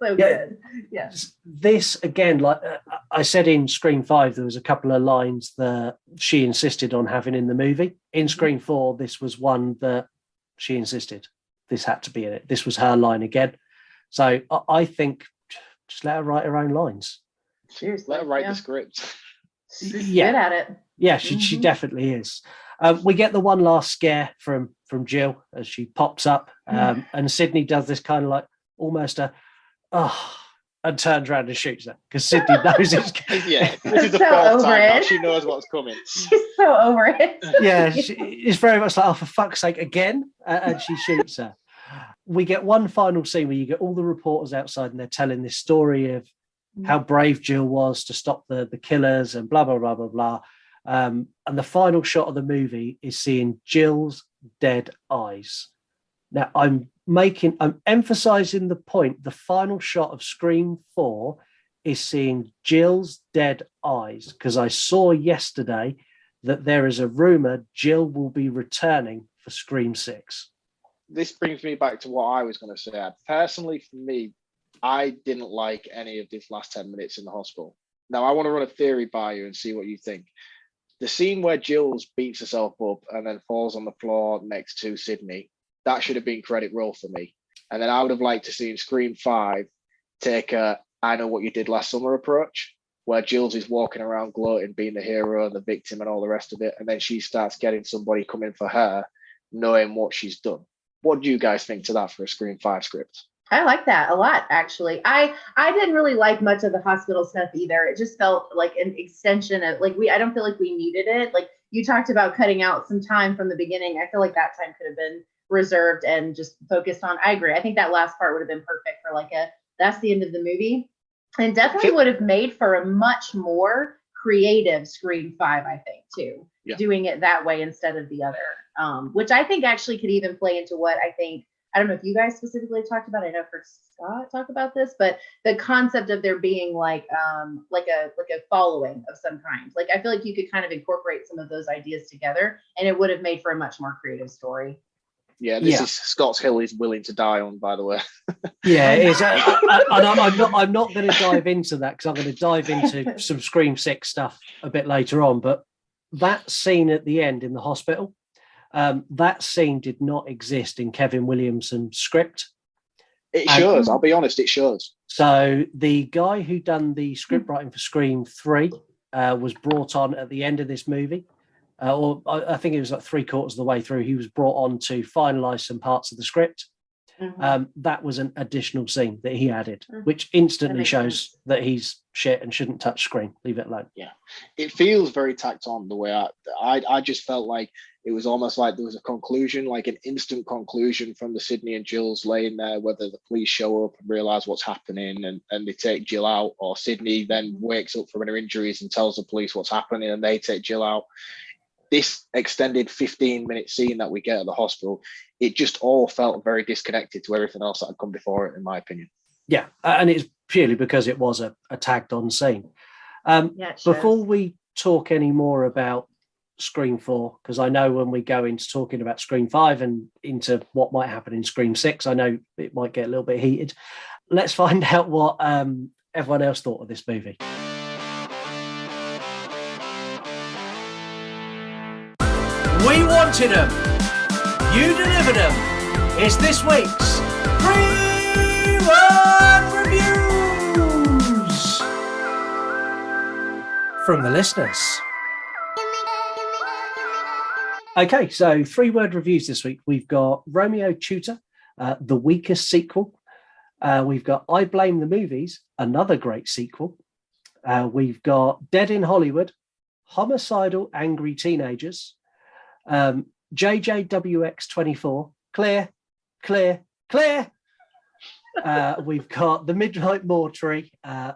So good. Yeah. This again, like I said in Scream 5, there was a couple of lines that she insisted on having in the movie. In Scream 4, this was one that she insisted this had to be in it. This was her line again. So I think just let her write her own lines. Seriously, let her write the script. She's good at it. Yeah, she definitely is. We get the one last scare from Jill as she pops up, and Sydney does this kind of like almost and turns around and shoots her because Sydney knows it's yeah. This is the fourth time now she knows what's coming. She's so over it. Yeah, it's very much like, oh, for fuck's sake, again, and she shoots her. We get one final scene where you get all the reporters outside and they're telling this story of how brave Jill was to stop the killers and blah, blah, blah, blah, blah. And the final shot of the movie is seeing Jill's dead eyes. Now, I'm emphasizing the point. The final shot of Scream 4 is seeing Jill's dead eyes, because I saw yesterday that there is a rumor Jill will be returning for Scream 6. This brings me back to what I was going to say. Personally, for me, I didn't like any of these last 10 minutes in the hospital. Now, I want to run a theory by you and see what you think. The scene where Jill beats herself up and then falls on the floor next to Sydney, that should have been credit roll for me. And then I would have liked to see in Scream 5 take a I know what you did last summer approach, where Jill's is walking around gloating, being the hero and the victim and all the rest of it. And then she starts getting somebody coming for her, knowing what she's done. What do you guys think to that for a Scream 5 script? I like that a lot, actually. I didn't really like much of the hospital stuff either. It just felt like an extension of I don't feel like we needed it. Like you talked about cutting out some time from the beginning. I feel like that time could have been reserved and just focused on. I agree. I think that last part would have been perfect for that's the end of the movie, and definitely would have made for a much more creative Scream 5, I think, too. Yeah. Doing it that way instead of the other, which I think actually could even play into what I think. I don't know if you guys specifically talked about it. I know for Scott talk about this, but the concept of there being like a following of some kind. Like I feel like you could kind of incorporate some of those ideas together, and it would have made for a much more creative story. Yeah, this is Scott's Hill is willing to die on, by the way. Yeah, it is. I'm not going to dive into that because I'm going to dive into some Scream 6 stuff a bit later on. But that scene at the end in the hospital, that scene did not exist in Kevin Williamson's script. It shows. I'll be honest, it shows. So the guy who done the script writing for Scream 3 was brought on at the end of this movie. Or I think it was like 3/4 of the way through. He was brought on to finalize some parts of the script. That was an additional scene that he added, which instantly shows that he's shit and shouldn't touch screen. Leave it alone. Yeah, it feels very tacked on the way I just felt like it was almost like there was a conclusion, like an instant conclusion from the Sydney and Jill's laying there, whether the police show up and realize what's happening and they take Jill out, or Sydney then wakes up from her injuries and tells the police what's happening and they take Jill out. This extended 15-minute scene that we get at the hospital, it just all felt very disconnected to everything else that had come before it, in my opinion. Yeah, and it's purely because it was a tagged on scene. Before we talk any more about Scream 4, because I know when we go into talking about Scream 5 and into what might happen in Scream 6, I know it might get a little bit heated. Let's find out what everyone else thought of this movie. We wanted them. You delivered them. It's this week's 3-word reviews from the listeners. Okay, so 3-word reviews this week. We've got Romeo Tutor, the weakest sequel. We've got I Blame the Movies, another great sequel. We've got Dead in Hollywood, homicidal angry teenagers. JJWX24, clear. We've got The Midnight Mortuary,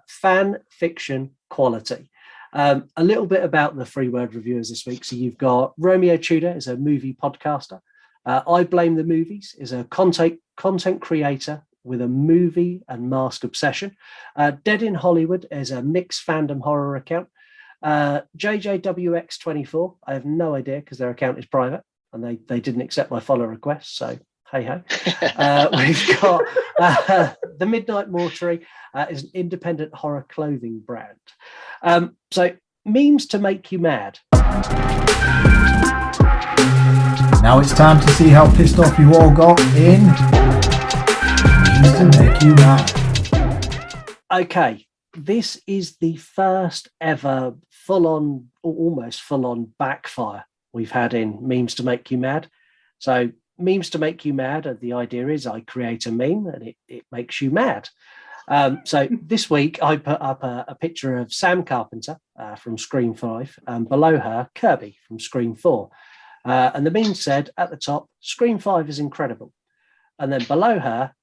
fan fiction quality. A little bit about the 3-word reviewers this week. So you've got Romeo Tudor is a movie podcaster. I Blame the Movies is a content creator with a movie and mask obsession. Dead in Hollywood is a mixed fandom horror account. JJWX24, I have no idea because their account is private and they didn't accept my follow request, so hey ho. We've got The Midnight Mortuary is an independent horror clothing brand. So memes to make you mad. Now it's time to see how pissed off you all got in Memes to Make You Mad. Okay, this is the first ever almost full-on backfire we've had in Memes to Make You Mad. So Memes to Make You Mad, the idea is I create a meme and it makes you mad. So this week I put up a picture of Sam Carpenter from Scream 5 and below her Kirby from Scream 4. And the meme said at the top, Scream 5 is incredible. And then below her,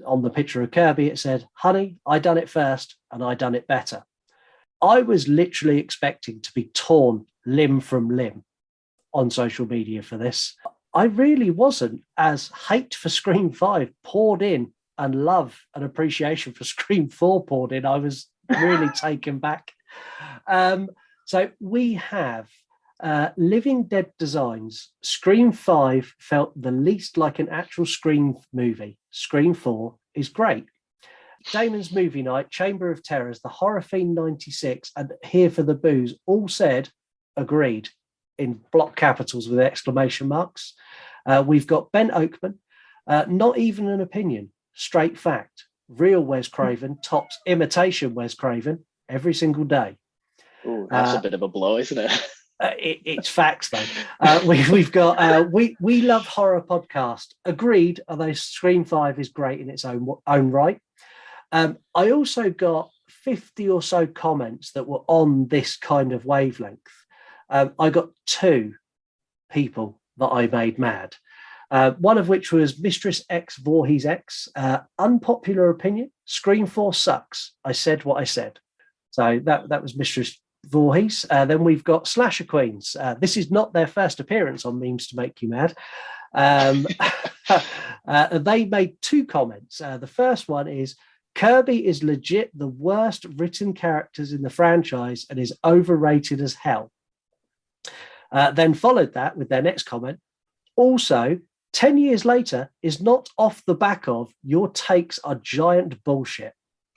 on the picture of Kirby, it said, honey, I done it first and I done it better. I was literally expecting to be torn limb from limb on social media for this. I really wasn't, as hate for Scream 5 poured in and love and appreciation for Scream 4 poured in. I was really taken back. So we have Living Dead Designs. Scream 5 felt the least like an actual Scream movie. Scream 4 is great. Damon's Movie Night, Chamber of Terrors, The Horror Fiend 96, and Here for the Booze all said, agreed, in block capitals with exclamation marks. We've got Ben Oakman, not even an opinion, straight fact. Real Wes Craven tops imitation Wes Craven every single day. Ooh, that's a bit of a blow, isn't it? It's facts, though. We've got We Love Horror podcast. Agreed, although Scream 5 is great in its own right. I also got 50 or so comments that were on this kind of wavelength. I got 2 people that I made mad. One of which was Mistress X Voorhees X. Unpopular opinion, Scream 4 sucks. I said what I said. So that was Mistress Voorhees. Then we've got Slasher Queens. This is not their first appearance on Memes to Make You Mad. They made 2 comments. The first one is, Kirby is legit the worst written characters in the franchise and is overrated as hell. Then followed that with their next comment. Also, 10 years later is not off the back of your takes are giant bullshit.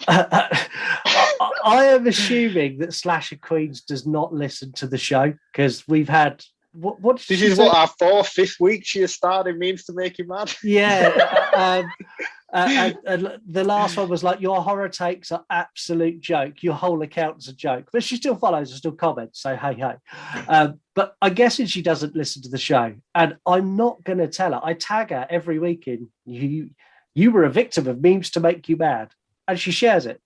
I am assuming that Slasher Queens does not listen to the show because we've had what this is what our 4th, 5th week she has started means to make you mad. Yeah. And the last one was like, your horror takes are absolute joke. Your whole account's a joke. But she still follows and still comments. So, hey. But I'm guessing she doesn't listen to the show. And I'm not going to tell her. I tag her every week in, you were a victim of memes to make you mad. And she shares it.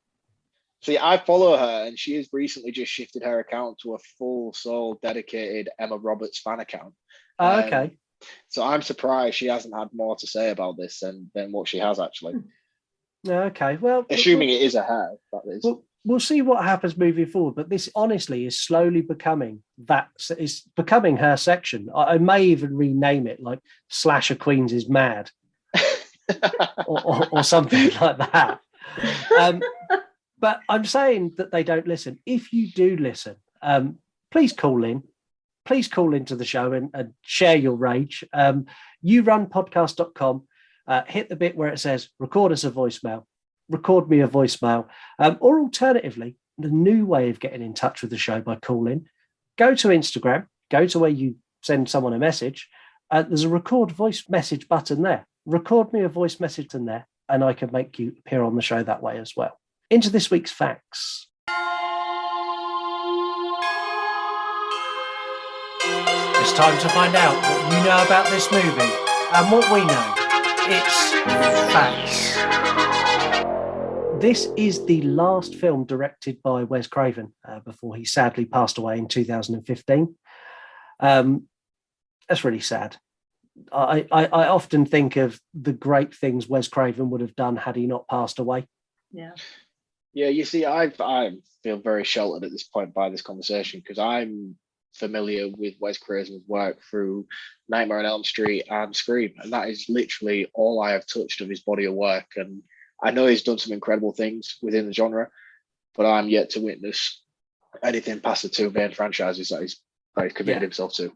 See, I follow her, and she has recently just shifted her account to a full soul dedicated Emma Roberts fan account. Oh, okay. So I'm surprised she hasn't had more to say about this than what she has actually. Okay, well, assuming it is a her, that is. We'll see what happens moving forward. But this honestly is slowly becoming her section. I may even rename it like Slasher Queens is mad, or something like that. But I'm saying that they don't listen. If you do listen, please call in. Please call into the show and share your rage. YouRunPodcast.com. Hit the bit where it says, record us a voicemail. Record me a voicemail. Or alternatively, the new way of getting in touch with the show by calling, go to Instagram, go to where you send someone a message. There's a record voice message button there. Record me a voice message in there, and I can make you appear on the show that way as well. Into this week's facts. It's time to find out what you know about this movie and what we know. It's facts. This is the last film directed by Wes Craven before he sadly passed away in 2015. That's really sad. I often think of the great things Wes Craven would have done had he not passed away. Yeah. Yeah, you see, I feel very sheltered at this point by this conversation because I'm familiar with Wes Craven's work through Nightmare on Elm Street and Scream, and that is literally all I have touched of his body of work. And I know he's done some incredible things within the genre, but I'm yet to witness anything past the 2 main franchises that he's committed himself to.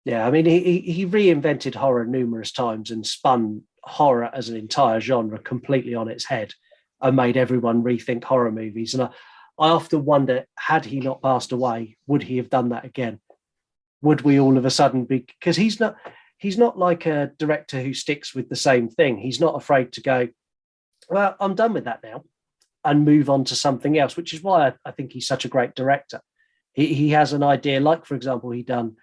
Yeah, I mean, he reinvented horror numerous times and spun horror as an entire genre completely on its head and made everyone rethink horror movies. And I often wonder, had he not passed away, would he have done that again? Would we all of a sudden be, because he's not like a director who sticks with the same thing. He's not afraid to go, well, I'm done with that now, and move on to something else, which is why I think he's such a great director. He has an idea, like, for example, he done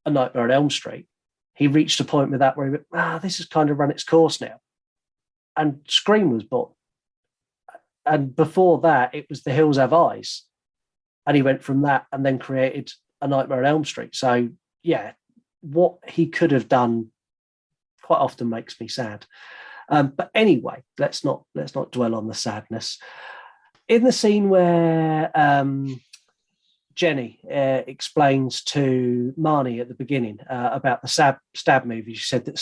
A Nightmare on Elm Street. He reached a point with that where he went, this has kind of run its course now. And Scream was born. And before that, it was The Hills Have Eyes. And he went from that and then created A Nightmare on Elm Street. So, yeah, what he could have done quite often makes me sad. But anyway, let's not dwell on the sadness. In the scene where Jenny explains to Marnie at the beginning about the Stab movie, she said that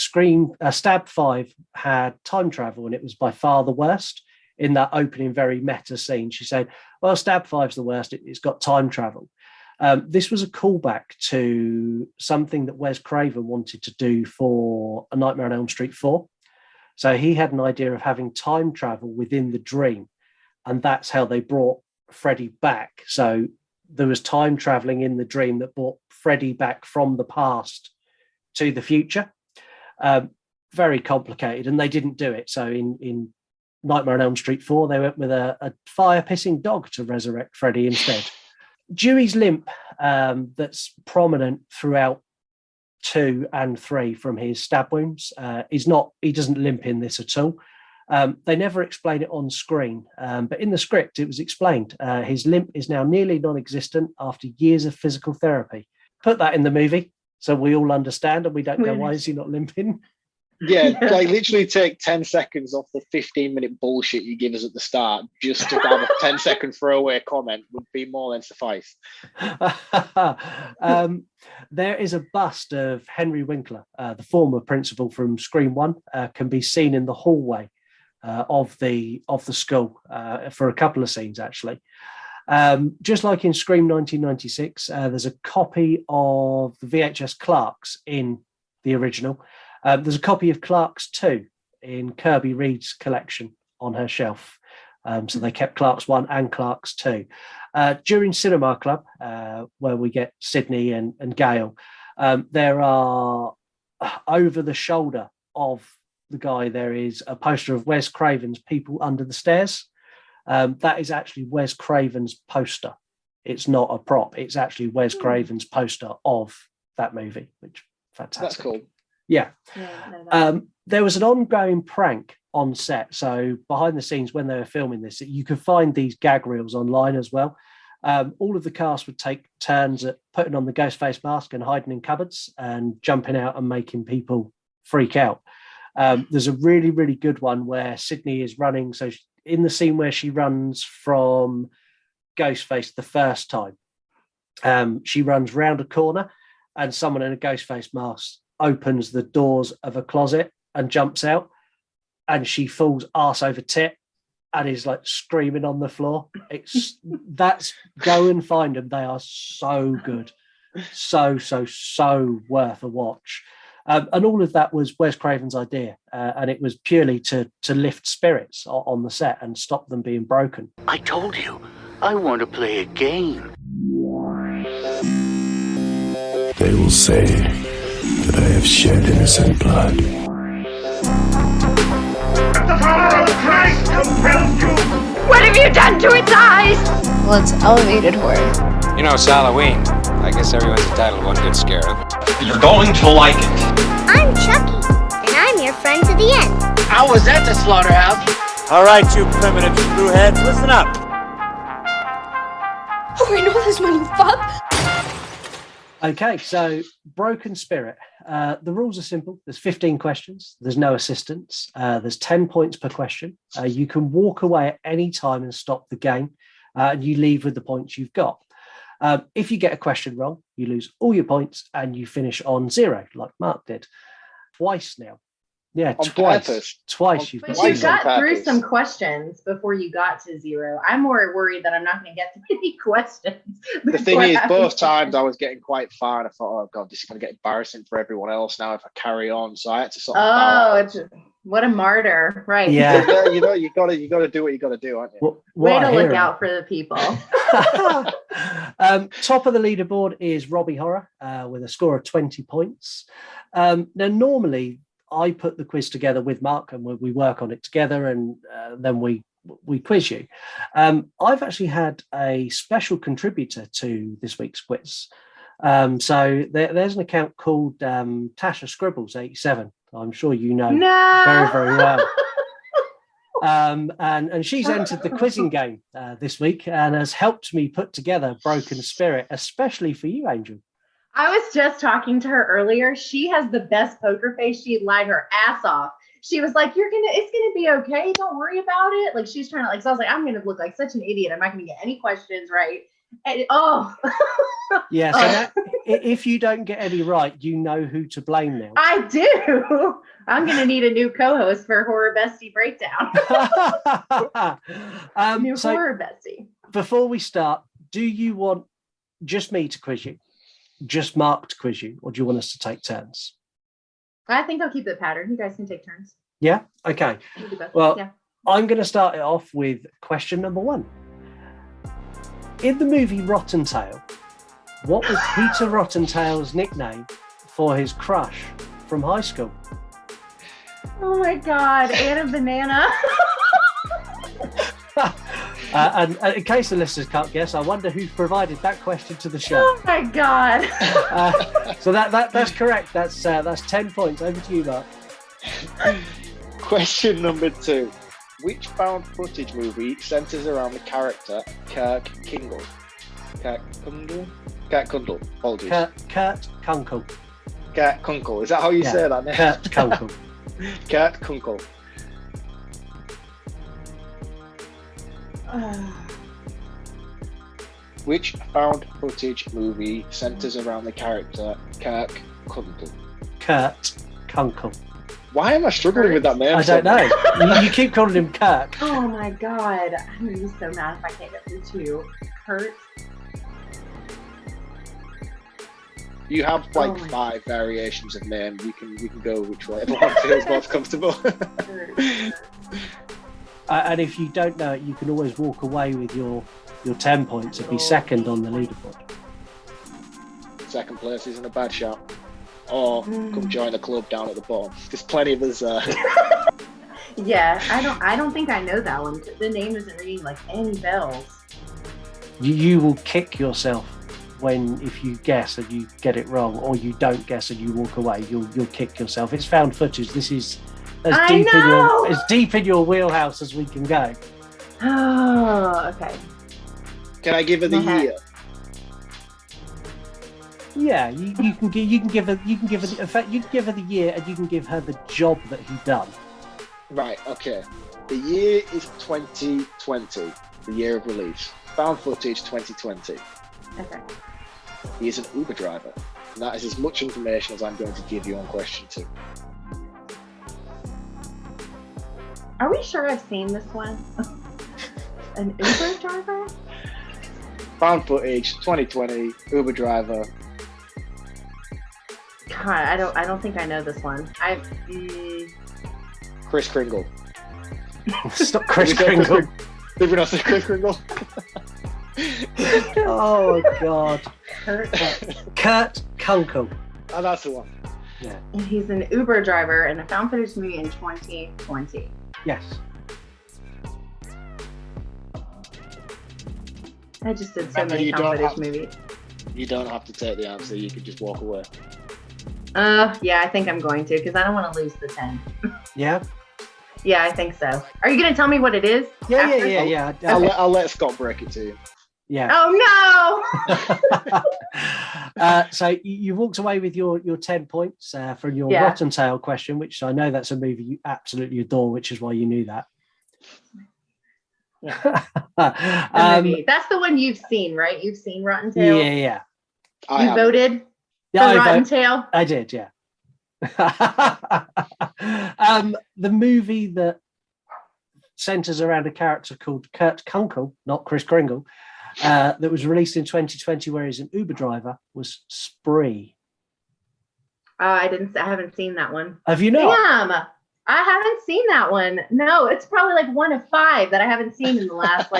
Stab 5 had time travel and it was by far the worst. In that opening, very meta scene, she said, well, Stab 5's the worst. It's got time travel. This was a callback to something that Wes Craven wanted to do for A Nightmare on Elm Street 4. So he had an idea of having time travel within the dream. And that's how they brought Freddy back. So there was time traveling in the dream that brought Freddy back from the past to the future. Very complicated. And they didn't do it. So in Nightmare on Elm Street 4, they went with a fire-pissing dog to resurrect Freddy instead. Dewey's limp that's prominent throughout 2 and 3 from his stab wounds he doesn't limp in this at all. They never explain it on screen, but in the script it was explained. His limp is now nearly non-existent after years of physical therapy. Put that in the movie so we all understand and we don't go, why is he not limping? Yeah, like literally take 10 seconds off the 15-minute bullshit you give us at the start just to have a 10-second throwaway comment would be more than suffice. There is a bust of Henry Winkler, the former principal from Scream 1, can be seen in the hallway of the school for a couple of scenes, actually. Just like in Scream 1996, there's a copy of the VHS Clarks in the original. There's a copy of Clark's 2 in Kirby Reed's collection on her shelf. So they kept Clark's 1 and Clark's 2. During Cinema Club, where we get Sydney and Gail, there are over the shoulder of the guy, there is a poster of Wes Craven's People Under the Stairs. That is actually Wes Craven's poster. It's not a prop. It's actually Wes Craven's poster of that movie, which fantastic. That's cool. Yeah. There was an ongoing prank on set. So behind the scenes, when they were filming this, you could find these gag reels online as well. All of the cast would take turns at putting on the ghost face mask and hiding in cupboards and jumping out and making people freak out. There's a really, really good one where Sydney is running. So in the scene where she runs from Ghostface the first time, she runs round a corner and someone in a Ghostface mask opens the doors of a closet and jumps out, and she falls arse over tit and is like screaming on the floor. That's go and find them. They are so good. So worth a watch. And all of that was Wes Craven's idea. And it was purely to lift spirits on the set and stop them being broken. I told you, I want to play a game. They will say that I have shed innocent blood. The power of Christ compels you! What have you done to its eyes? Well, it's elevated horror. You know, it's Halloween. I guess everyone's entitled to one good scare. You're going to like it. I'm Chucky, and I'm your friend to the end. How was that the slaughterhouse? All right, you primitive screwheads, listen up. Oh, I know this one, you fuck. Okay, so Broken Spirit. The rules are simple. There's 15 questions. There's no assistance. There's 10 points per question. You can walk away at any time and stop the game, and you leave with the points you've got. If you get a question wrong, you lose all your points and you finish on 0, like Mark did. Twice now. Yeah, twice. You've But you got through some questions before you got to 0. I'm more worried that I'm not going to get through any questions. The thing is, both times I was getting quite far, and I thought, oh god, this is going to get embarrassing for everyone else now if I carry on. So I had to sort of. What a martyr, right? Yeah. you got to do what you got to do, aren't you? Way to look out for the people. Top of the leaderboard is Robbie Horror with a score of 20 points. Now, normally I put the quiz together with Mark and we work on it together, and then we quiz you. I've actually had a special contributor to this week's quiz. So there's an account called Tasha Scribbles 87. I'm sure you know very, very well. And she's entered the quizzing game this week and has helped me put together Broken Spirit, especially for you, Angel. I was just talking to her earlier. She has the best poker face. She lied her ass off. She was like, it's gonna be okay. Don't worry about it. Like, she's trying to, so I was like, I'm gonna look like such an idiot. I'm not gonna get any questions right. And, yeah, so that, if you don't get any right, you know who to blame now. I do. I'm gonna need a new co-host for Horror Bestie Breakdown. New Horror Bestie. Before we start, do you want just me to quiz you, just Mark to quiz you, or do you want us to take turns? I think I'll keep the pattern. You guys can take turns. Yeah. Okay. Well, yeah. I'm going to start it off with question number 1. In the movie Rotten Tail, what was Peter Rottentail's nickname for his crush from high school? Oh my God, Anna Banana. And in case the listeners can't guess, I wonder who provided that question to the show. Oh my God. So that's correct. That's 10 points. Over to you, Mark. Question number 2. Which found footage movie centers around the character Kirk Kingle? Kurt Kundle. Apologies. Kurt Kunkel. Kurt Kunkel. Is that how you say that name? Kurt Kunkel. Kurt Kunkel. Which found footage movie centers around the character Kirk Kundle? Kurt Kunkel. Why am I struggling with that name? I don't know. You keep calling him Kirk. Oh my God. I'm going to be so mad if I can't get through 2. Kurt. You have like 5 variations of name. You can go which way everyone feels most comfortable. And if you don't know it, you can always walk away with your 10 points and be second on the leaderboard. Second place isn't a bad shout. Or come join the club down at the bottom. There's plenty of us. Yeah, I don't think I know that one. The name isn't ringing like any bells. You will kick yourself if you guess and you get it wrong, or you don't guess and you walk away. You'll kick yourself. It's found footage. This is as deep in your wheelhouse as we can go. Oh, okay. Can I give her the year? Yeah, you can give her the year, and you can give her the job that he done. Right. Okay. The year is 2020, the year of release. Found footage 2020. Okay. He is an Uber driver, and that is as much information as I'm going to give you on question 2. Are we sure I've seen this one? An Uber driver? Found footage 2020, Uber driver. God, I don't think I know this one. Chris Kringle. Stop, Chris Kringle. Did we not say Chris Kringle? Oh God. Kurt Kunkel. Oh, that's the one. Yeah. He's an Uber driver in a found footage movie in 2020. Yes. I just did so many found footage movies. You don't have to take the answer. You could just walk away. Yeah, I think I'm going to, because I don't want to lose the 10. Yeah? Yeah, I think so. Are you going to tell me what it is? Yeah. I'll let Scott break it to you. Yeah. Oh, no! So you walked away with your 10 points from your Rotten Tail question, which I know that's a movie you absolutely adore, which is why you knew that. That's the one you've seen, right? You've seen Rotten Tail? Yeah. You voted for Rotten Tail? I did, yeah. The movie that centers around a character called Kurt Kunkel, not Chris Kringle, that was released in 2020, where he's an Uber driver, was Spree. I haven't seen that one. Have you not? Damn, I haven't seen that one. No, it's probably like 1 of 5 that I haven't seen in the last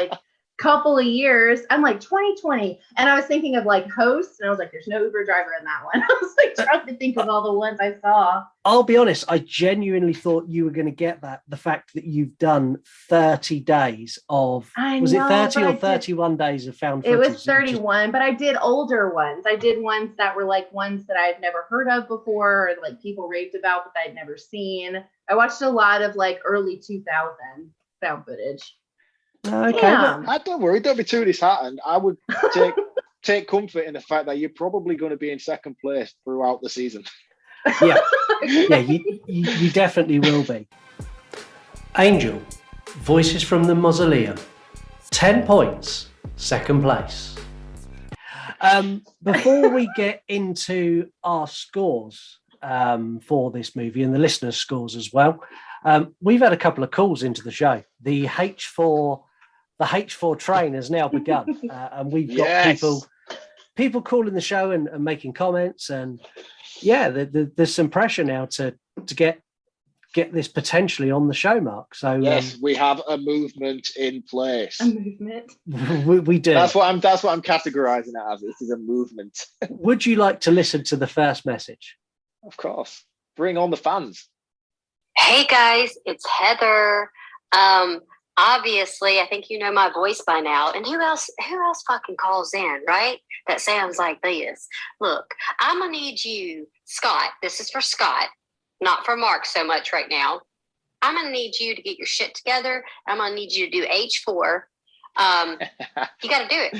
couple of years. I'm like 2020, and I was thinking of hosts, and I was like, there's no Uber driver in that one. I was trying to think of all the ones I saw. I'll be honest, I genuinely thought you were going to get that. The fact that you've done 30 days of, was it 30 or 31 days of found footage? It was 31, but I did older ones. I did ones that were ones that I had never heard of before, or people raved about, but I'd never seen. I watched a lot of early 2000 found footage. Okay. Don't worry, don't be too disheartened. I would take comfort in the fact that you're probably going to be in second place throughout the season. Yeah, you definitely will be. Angel, Voices from the Mausoleum, 10 points, second place. Before we get into our scores for this movie and the listeners' scores as well, we've had a couple of calls into the show. The H4 train has now begun, and we've got people calling the show and making comments, and there's some pressure now to get this potentially on the show, Mark. So yes, we have a movement in place. A movement. We do. That's what I'm categorizing it as. This is a movement. Would you like to listen to the first message? Of course. Bring on the fans. Hey guys, it's Heather. Obviously, I think you know my voice by now. And who else fucking calls in, right? That sounds like this. Look, I'm gonna need you, Scott. This is for Scott, not for Mark so much right now. I'm gonna need you to get your shit together. I'm gonna need you to do H4. You gotta do it.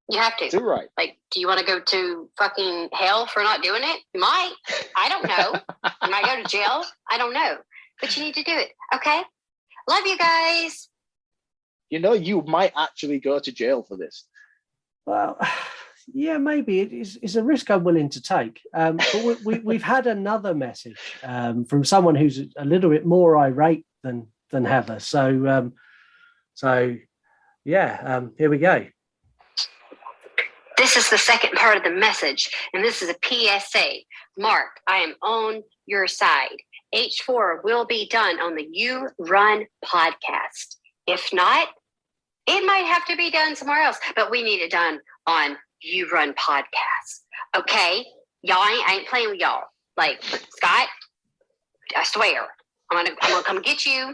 You have to. Do right. Do you want to go to fucking hell for not doing it? You might. I don't know. You might go to jail. I don't know. But you need to do it. Okay? Love you guys. You might actually go to jail for this. Well, yeah, maybe. It's a risk I'm willing to take. But we've had another message from someone who's a little bit more irate than Heather. So here we go. This This is the second part of the message, and this is a PSA. Mark, I am on your side. H4 will be done on the You Run podcast. If not, it might have to be done somewhere else, but we need it done on You Run podcast. Okay? Y'all I ain't playing with y'all. Like, Scott, I swear, I'm gonna come get you.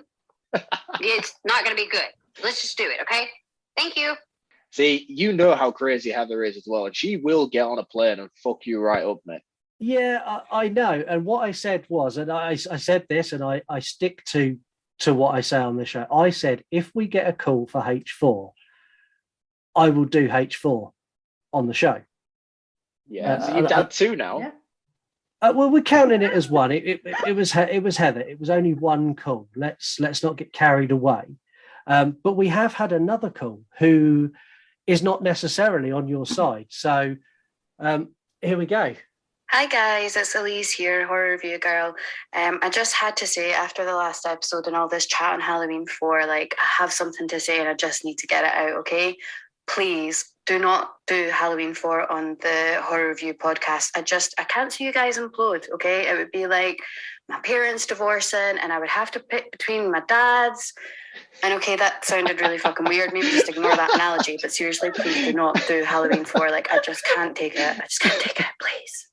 It's not gonna be good. Let's just do it, okay? Thank you. See, you know how crazy Heather is as well, and she will get on a plane and fuck you right up, mate. Yeah, I know. And what I said was, and I said this, and I stick to what I say on the show. I said, if we get a call for H4, I will do H4 on the show. Yeah, so you've done two now. Yeah. Well, we're counting it as one. It was Heather. It was only one call. Let's not get carried away. But we have had another call who is not necessarily on your side. So here we go. Hi guys, it's Elise here, horror review girl. I just had to say, after the last episode and all this chat on Halloween 4, like, I have something to say and I just need to get it out, okay? Please do not do Halloween 4 on the horror review podcast. I can't see you guys implode, okay? It would be like my parents divorcing and I would have to pick between my dad's. And okay, that sounded really fucking weird. Maybe just ignore that analogy. But seriously, please do not do Halloween 4. Like, I just can't take it. I just can't take it, please.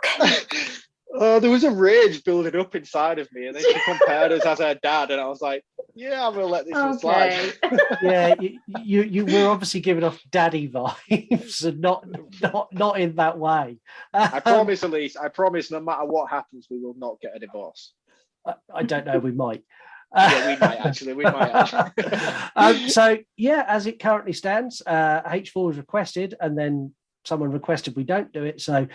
Okay. There was a rage building up inside of me, and then she compared us as her dad, and I was like, "Yeah, I'm gonna let this one slide." Yeah, you were obviously giving off daddy vibes, and not in that way. I promise, Elise. I promise. No matter what happens, we will not get a divorce. I don't know. We might. Yeah, we might actually. So yeah, as it currently stands, H4 was requested, and then someone requested we don't do it. So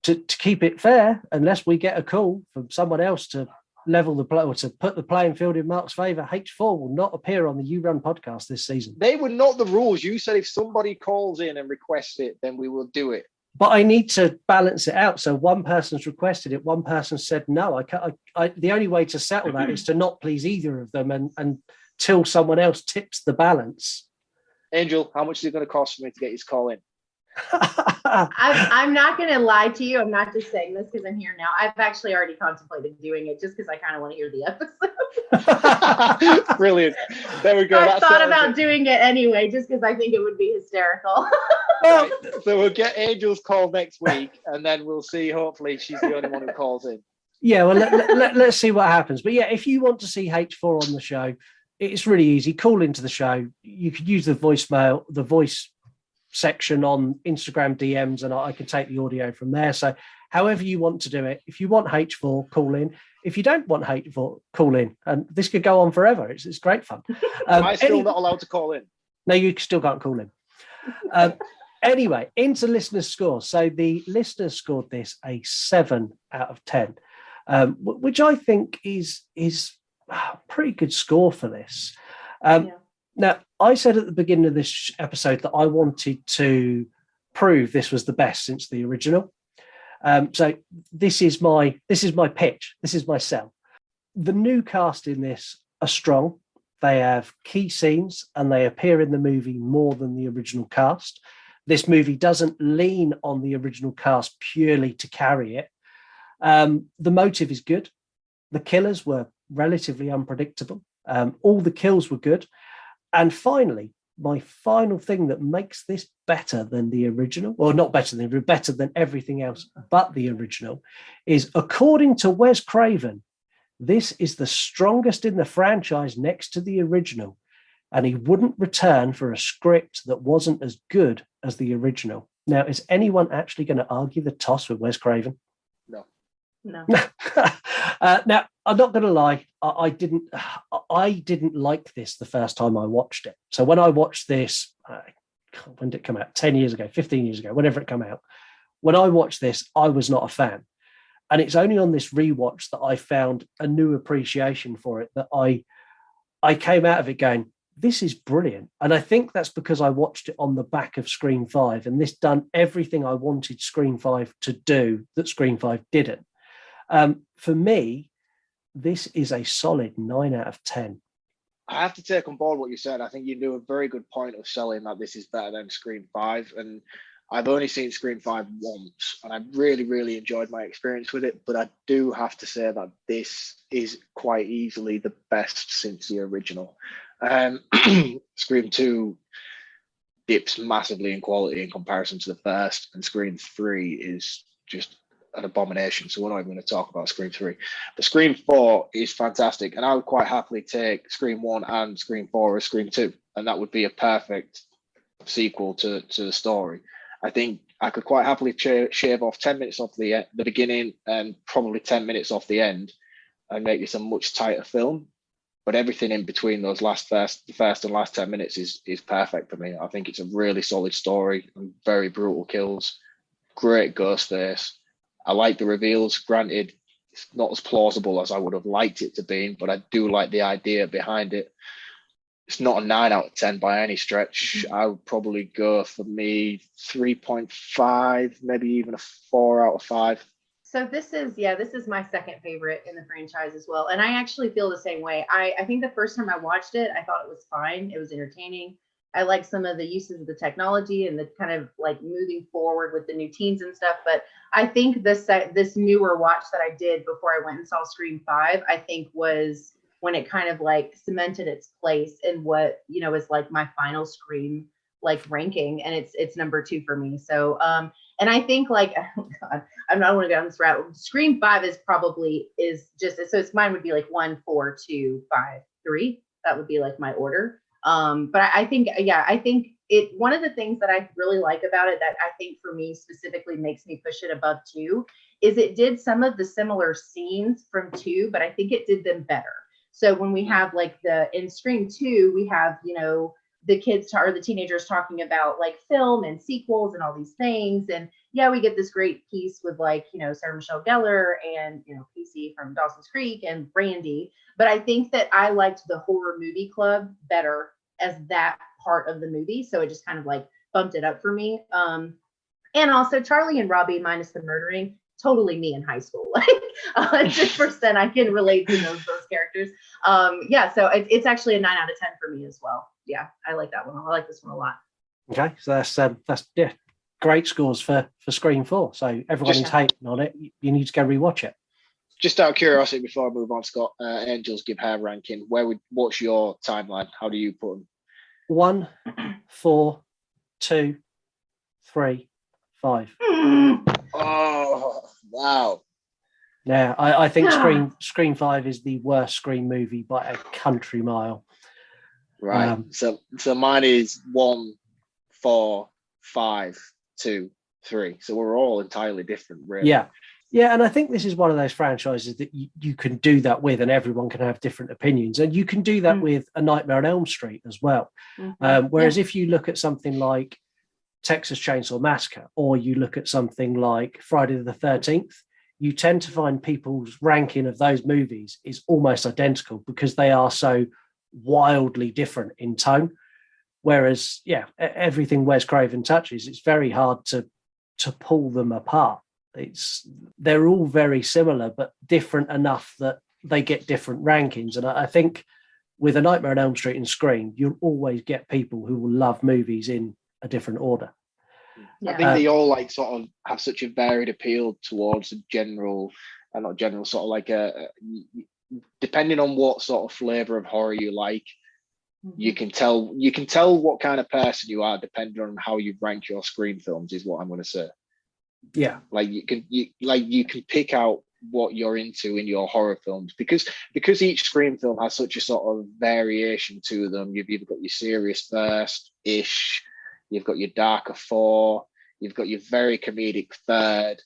to keep it fair, unless we get a call from someone else to level the play or to put the playing field in Mark's favour, H4 will not appear on the You Run podcast this season. They were not the rules. You said if somebody calls in and requests it, then we will do it. But I need to balance it out. So one person's requested it, one person said no. The only way to settle that is to not please either of them, and until someone else tips the balance. Angel, how much is it going to cost for me to get his call in? I'm not going to lie to you. I'm not just saying this because I'm here now. I've actually already contemplated doing it just because I kind of want to hear the episode. Brilliant. There we go. I thought about doing it anyway just because I think it would be hysterical. Right. So we'll get Angel's call next week, and then we'll see. Hopefully, she's the only one who calls in. Yeah, well, let's see what happens. But yeah, if you want to see H4 on the show, it's really easy. Call into the show. You could use the voicemail, the voice section on Instagram DMs, and I can take the audio from there. So however you want to do it. If you want H4, call in. If you don't want H4, call in. And this could go on forever. It's great fun. Am I still not allowed to call in? No, you still can't call in. Anyway, into listeners' scores. So the listeners scored this a 7 out of 10, which I think is a pretty good score for this. Now, I said at the beginning of this episode that I wanted to prove this was the best since the original. So this is my pitch. This is my sell. The new cast in this are strong. They have key scenes and they appear in the movie more than the original cast. This movie doesn't lean on the original cast purely to carry it. The motive is good. The killers were relatively unpredictable. All the kills were good. And finally, my final thing that makes this better than the original, or not better than everything else but the original, is according to Wes Craven, this is the strongest in the franchise next to the original, and he wouldn't return for a script that wasn't as good as the original. Now, is anyone actually going to argue the toss with Wes Craven? No. Now, I'm not going to lie. I didn't like this the first time I watched it. So when I watched this, when did it come out? 10 years ago, 15 years ago, whenever it came out. When I watched this, I was not a fan. And it's only on this rewatch that I found a new appreciation for it, that I came out of it going, this is brilliant. And I think that's because I watched it on the back of Scream 5, and this done everything I wanted Scream 5 to do that Scream 5 didn't. For me, this is a solid 9 out of 10. I have to take on board what you said. I think you do a very good point of selling that this is better than Scream 5. And I've only seen Scream 5 once, and I really, really enjoyed my experience with it. But I do have to say that this is quite easily the best since the original. Scream 2 dips massively in quality in comparison to the first, and Scream 3 is just an abomination. So we're not even going to talk about Scream 3. But Scream 4 is fantastic, and I would quite happily take Scream 1 and Scream 4 as Scream 2, and that would be a perfect sequel to the story. I think I could quite happily shave off 10 minutes off the beginning and probably 10 minutes off the end and make this a much tighter film. But everything in between those the first and last 10 minutes is perfect for me. I think it's a really solid story and very brutal kills. Great ghost face. I like the reveals. Granted, it's not as plausible as I would have liked it to be, but I do like the idea behind it. It's not a 9 out of 10 by any stretch. I would probably go, for me, 3.5, maybe even a 4 out of 5. So this is my second favorite in the franchise as well. And I actually feel the same way. I think the first time I watched it, I thought it was fine. It was entertaining. I like some of the uses of the technology and the kind of like moving forward with the new teens and stuff. But I think this newer watch that I did before I went and saw Scream 5, I think was when it kind of like cemented its place in what, you know, is like my final Scream like ranking. And it's number 2 for me. So, and I think like, oh God, I'm not want to go down this route. Scream 5 is just, so it's mine would be like 1, 4, 2, 5, 3. That would be like my order. But I think one of the things that I really like about it that I think for me specifically makes me push it above 2 is it did some of the similar scenes from 2, but I think it did them better. So when we have like in Scream 2, we have, you know, the kids or the teenagers talking about like film and sequels and all these things. And yeah, we get this great piece with like, you know, Sarah Michelle Gellar and, you know, Casey from Dawson's Creek and Brandy. But I think that I liked the horror movie club better as that part of the movie. So it just kind of like bumped it up for me. And also Charlie and Robbie minus the murdering, totally me in high school. Like 100% I can relate to those characters. Yeah, so it's actually a 9 out of 10 for me as well. Yeah, I like that one. I like this one a lot. Okay, so that's great scores for Scream 4. So everyone who's hating on it, you need to go rewatch it. Just out of curiosity, before I move on, Scott, Angels give her ranking. What's your timeline? How do you put them? 1, 4, 2, 3, 5. Oh wow! Yeah, I think Scream 5 is the worst Scream movie by a country mile. Right. So mine is 1, 4, 5, 2, 3. So we're all entirely different, really. Yeah, and I think this is one of those franchises that you can do that with, and everyone can have different opinions. And you can do that with A Nightmare on Elm Street as well. Whereas if you look at something like Texas Chainsaw Massacre, or you look at something like Friday the 13th, you tend to find people's ranking of those movies is almost identical because they are so wildly different in tone. Whereas, everything Wes Craven touches, it's very hard to pull them apart. They're all very similar, but different enough that they get different rankings. And I think with A Nightmare on Elm Street and Scream, you'll always get people who will love movies in a different order. I think they all like sort of have such a varied appeal towards a general, not general, sort of like depending on what sort of flavor of horror you like, you can tell what kind of person you are depending on how you rank your Scream films, is what I'm going to say. Yeah, like you can pick out what you're into in your horror films because each Scream film has such a sort of variation to them. You've either got your serious first-ish, you've got your darker 4, you've got your very comedic third.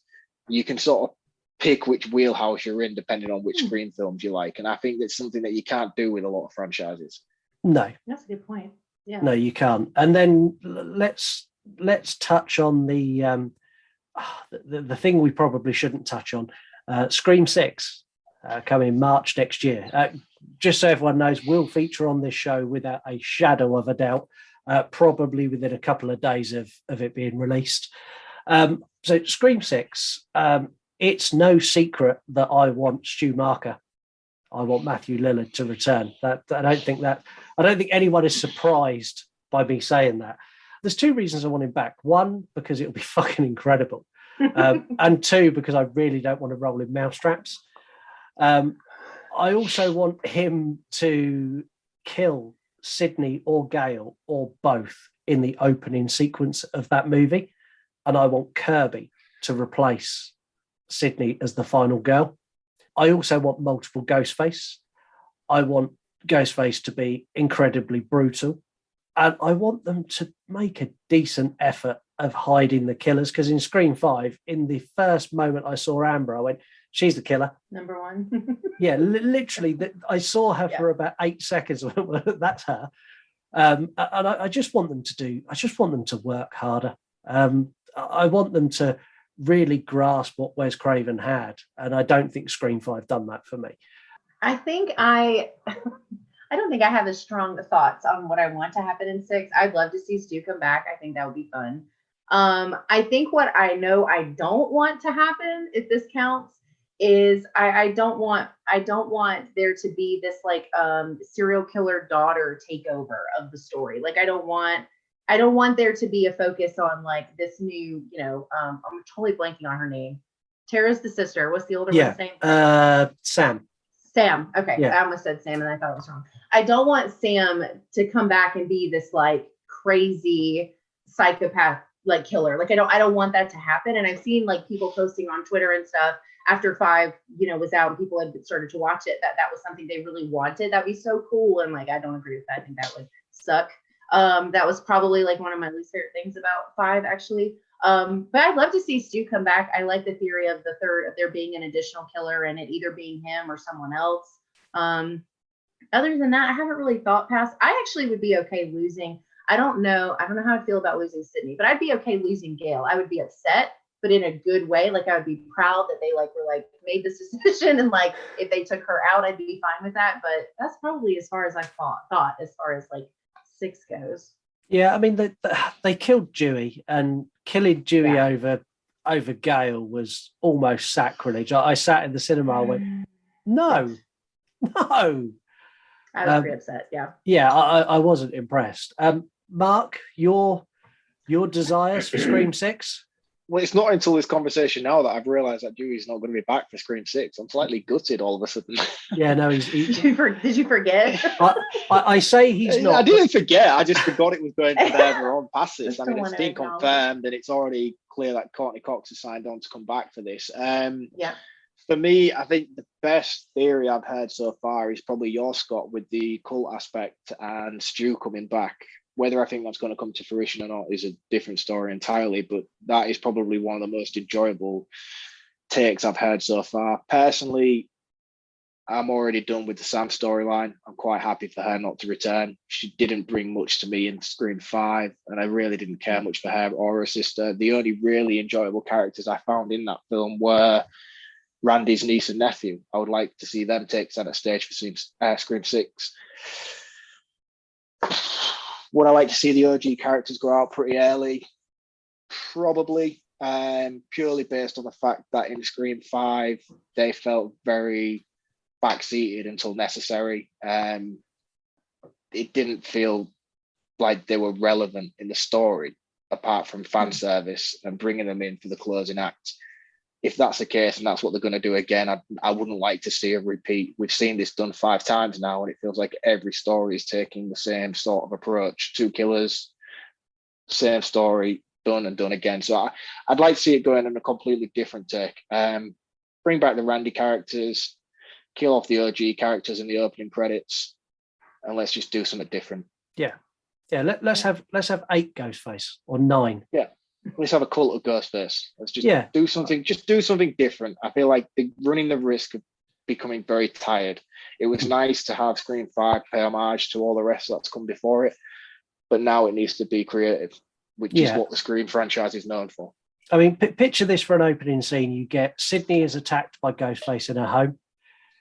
You can sort of pick which wheelhouse you're in depending on which Scream films you like, and I think that's something that you can't do with a lot of franchises. No, that's a good point. Yeah, no, you can't. And then let's touch on the thing we probably shouldn't touch on. Scream 6 coming March next year. Just so everyone knows, will feature on this show without a shadow of a doubt, probably within a couple of days of it being released. So Scream 6, it's no secret that I want Stu Marker. I want Matthew Lillard to return. I don't think anyone is surprised by me saying that. there's two reasons I want him back. One, because it'll be fucking incredible. And two, because I really don't want to roll in mousetraps. I also want him to kill Sydney or Gale or both in the opening sequence of that movie. And I want Kirby to replace Sydney as the final girl. I also want multiple Ghostface. I want Ghostface to be incredibly brutal. And I want them to make a decent effort of hiding the killers. Because in Scream 5, in the first moment I saw Amber, I went, she's the killer. Number one. Yeah, literally, I saw her for about 8 seconds. That's her. And I just want them to work harder. I want them to really grasp what Wes Craven had. And I don't think Scream 5 done that for me. I think I don't think I have as strong thoughts on what I want to happen in 6. I'd love to see Stu come back. I think that would be fun. I think what I know I don't want to happen, if this counts, is I don't want there to be this like serial killer daughter takeover of the story. Like I don't want there to be a focus on like this new, I'm totally blanking on her name. Tara's the sister. What's the older one's name? Sam. Sam. Okay. Yeah. I almost said Sam and I thought it was wrong. I don't want Sam to come back and be this like crazy psychopath like killer. Like I don't want that to happen. And I've seen like people posting on Twitter and stuff after 5, was out and people had started to watch it, that was something they really wanted. That'd be so cool. And like I don't agree with that. I think that would suck. That was probably like one of my least favorite things about 5 actually. But I'd love to see Stu come back. I like the theory of the third, of there being an additional killer and it either being him or someone else. Other than that, I haven't really thought past. I actually would be okay losing. I don't know how I feel about losing Sydney, but I'd be okay losing Gale. I would be upset, but in a good way. Like I would be proud that they like were like made this decision, and like if they took her out, I'd be fine with that. But that's probably as far as I thought as far as like 6 goes. Yeah, I mean they killed Dewey, and killing Dewey over Gale was almost sacrilege. I sat in the cinema and went, no. I was pretty upset. Yeah. Yeah, I wasn't impressed. Mark, your desires for Scream 6? Well, it's not until this conversation now that I've realised that Dewey's not going to be back for Scream 6. I'm slightly gutted all of a sudden. Yeah, no, Did you forget? I say he's not. I didn't forget. I just forgot it was going to their own passes. I mean, it's been confirmed and it's already clear that Courtney Cox has signed on to come back for this. Yeah. For me, I think the best theory I've heard so far is probably yours, Scott, with the cult aspect and Stu coming back. Whether I think that's going to come to fruition or not is a different story entirely, but that is probably one of the most enjoyable takes I've heard so far. Personally, I'm already done with the Sam storyline. I'm quite happy for her not to return. She didn't bring much to me in Scream 5, and I really didn't care much for her or her sister. The only really enjoyable characters I found in that film were Randy's niece and nephew. I would like to see them take center stage for Scream 6. Would I like to see the OG characters go out pretty early? Probably, purely based on the fact that in Scream 5, they felt very backseated until necessary. It didn't feel like they were relevant in the story, apart from fan service and bringing them in for the closing act. If that's the case and that's what they're going to do again, I wouldn't like to see a repeat. We've seen this done 5 times now, and it feels like every story is taking the same sort of approach. 2 killers, same story, done and done again. So I'd like to see it going in a completely different take. Bring back the Randy characters, kill off the OG characters in the opening credits, and let's just do something different. Yeah. Let's have 8 Ghostface or 9. Yeah. Let's have a cult of Ghostface. Let's just do something. Just do something different. I feel like they're running the risk of becoming very tired. It was nice to have Scream 5 pay homage to all the rest that's come before it, but now it needs to be creative, which is what the Scream franchise is known for. I mean, picture this for an opening scene. You get Sydney is attacked by Ghostface in her home.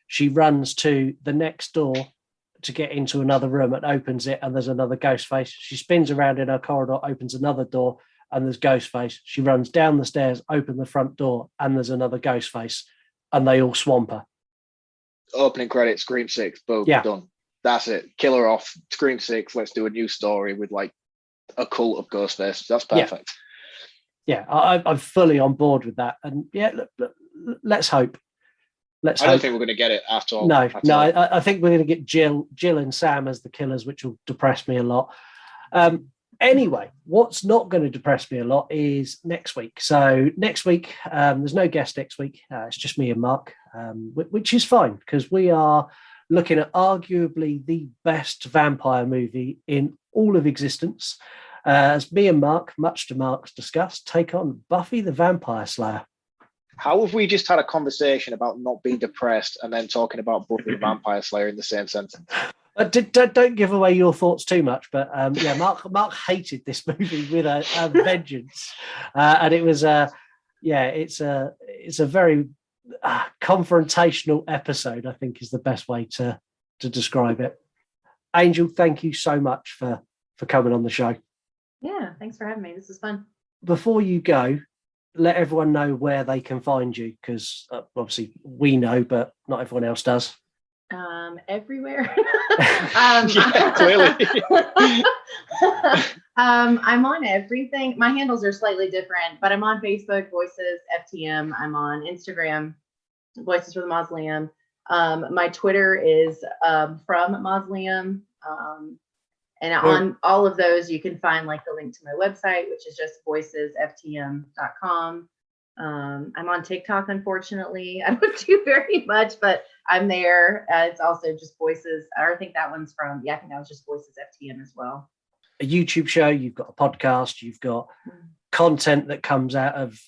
She runs to the next door to get into another room and opens it, and there's another Ghostface. She spins around in her corridor, opens another door, and there's Ghostface. She runs down the stairs, open the front door, and there's another Ghostface, and they all swamp her. Opening credits, Scream 6, boom, done. That's it. Kill her off, Scream 6, let's do a new story with like a cult of Ghostface. That's perfect. Yeah, I'm fully on board with that. And yeah, let's hope. I don't think we're going to get it at all. No. I think we're going to get Jill and Sam as the killers, which will depress me a lot. Anyway, what's not going to depress me a lot is next week. So next week, there's no guest next week. It's just me and Mark, which is fine because we are looking at arguably the best vampire movie in all of existence. As me and Mark, much to Mark's disgust, take on Buffy the Vampire Slayer. How have we just had a conversation about not being depressed and then talking about Buffy the Vampire Slayer in the same sentence? Don't give away your thoughts too much, but Mark hated this movie with a vengeance, and it was it's a very confrontational episode. I think is the best way to describe it. Angel, thank you so much for coming on the show. Yeah, thanks for having me. This is fun. Before you go, let everyone know where they can find you, because obviously we know, but not everyone else does. Everywhere. Clearly. I'm on everything. My handles are slightly different, but I'm on Facebook, Voices FTM. I'm on Instagram, Voices for the Mausoleum. My Twitter is from Mausoleum. And on all of those, you can find like the link to my website, which is just voicesftm.com. I'm on TikTok, unfortunately. I don't do very much, but I'm there. It's also just Voices. I think that one's from, I think that was just Voices FTM as well. A YouTube show, you've got a podcast, you've got content that comes out of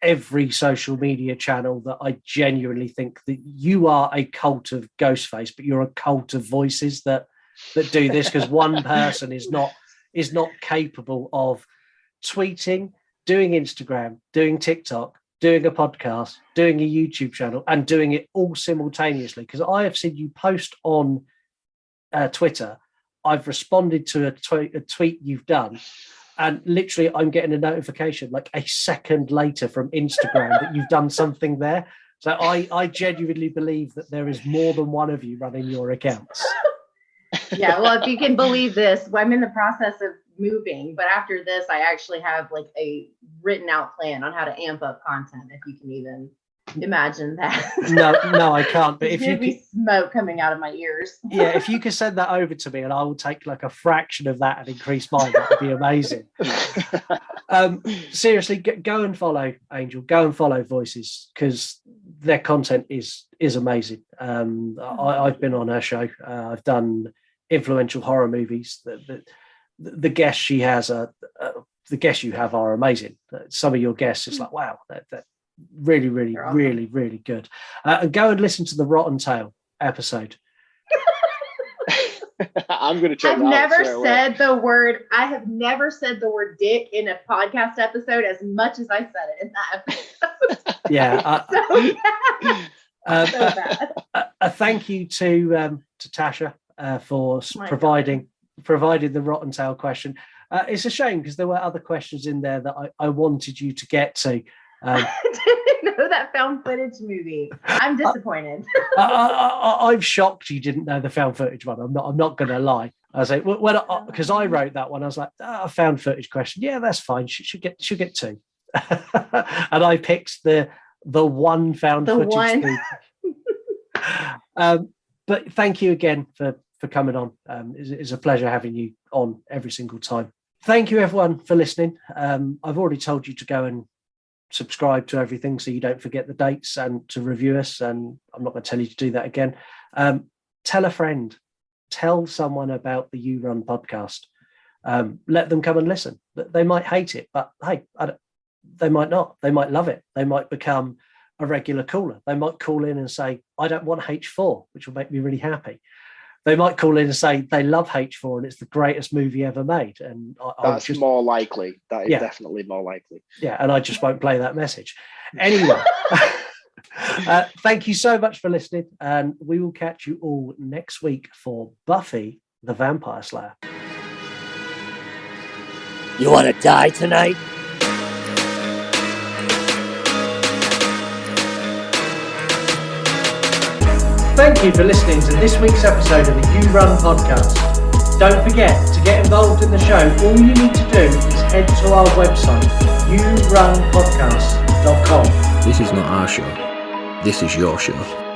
every social media channel that I genuinely think that you are a cult of Ghostface, but you're a cult of voices that do this, because one person is not capable of tweeting, doing Instagram, doing TikTok, doing a podcast, doing a YouTube channel, and doing it all simultaneously. Because I have seen you post on Twitter, I've responded to a tweet you've done, and literally I'm getting a notification like a second later from Instagram that you've done something there. So I genuinely believe that there is more than one of you running your accounts. Yeah, well, if you can believe this, I'm in the process of moving, but after this, I actually have like a written out plan on how to amp up content, if you can even imagine that. No, I can't. But if you could, smoke coming out of my ears. Yeah, if you could send that over to me, and I will take like a fraction of that and increase mine, that would be amazing. Seriously, go and follow Angel. Go and follow Voices, because their content is amazing. I've been on her show. I've done influential horror movies. The guests she has the guests you have are amazing. Some of your guests, it's like, wow, that really, really, awesome. really good. And go and listen to the Rotten Tail episode. I'm going to check. I have never said the word dick in a podcast episode as much as I said it in that episode. Yeah. So bad. A thank you to Tasha for providing the Rotten Tail question. It's a shame because there were other questions in there that I wanted you to get to. I didn't know that found footage movie. I'm disappointed. I'm shocked you didn't know the found footage one. I'm not going to lie. I was like, because I wrote that one, I was like, found footage question. Yeah, that's fine. She'll get two. And I picked the one found footage movie. But thank you again for coming on. It's a pleasure having you on every single time. Thank you everyone for listening. I've already told you to go and subscribe to everything so you don't forget the dates, and to review us, and I'm not going to tell you to do that again. Tell a friend, tell someone about the You Run podcast. Let them come and listen. They might hate it, but hey, they might not. They might love it. They might become a regular caller. They might call in and say, I don't want H4, which will make me really happy. They might call in and say they love H4 and it's the greatest movie ever made. And that's more likely. That is definitely more likely. Yeah, and I just won't play that message. Anyway, thank you so much for listening, and we will catch you all next week for Buffy the Vampire Slayer. You want to die tonight? Thank you for listening to this week's episode of the You Run podcast. Don't forget, to get involved in the show, all you need to do is head to our website, yourunpodcast.com. This is not our show. This is your show.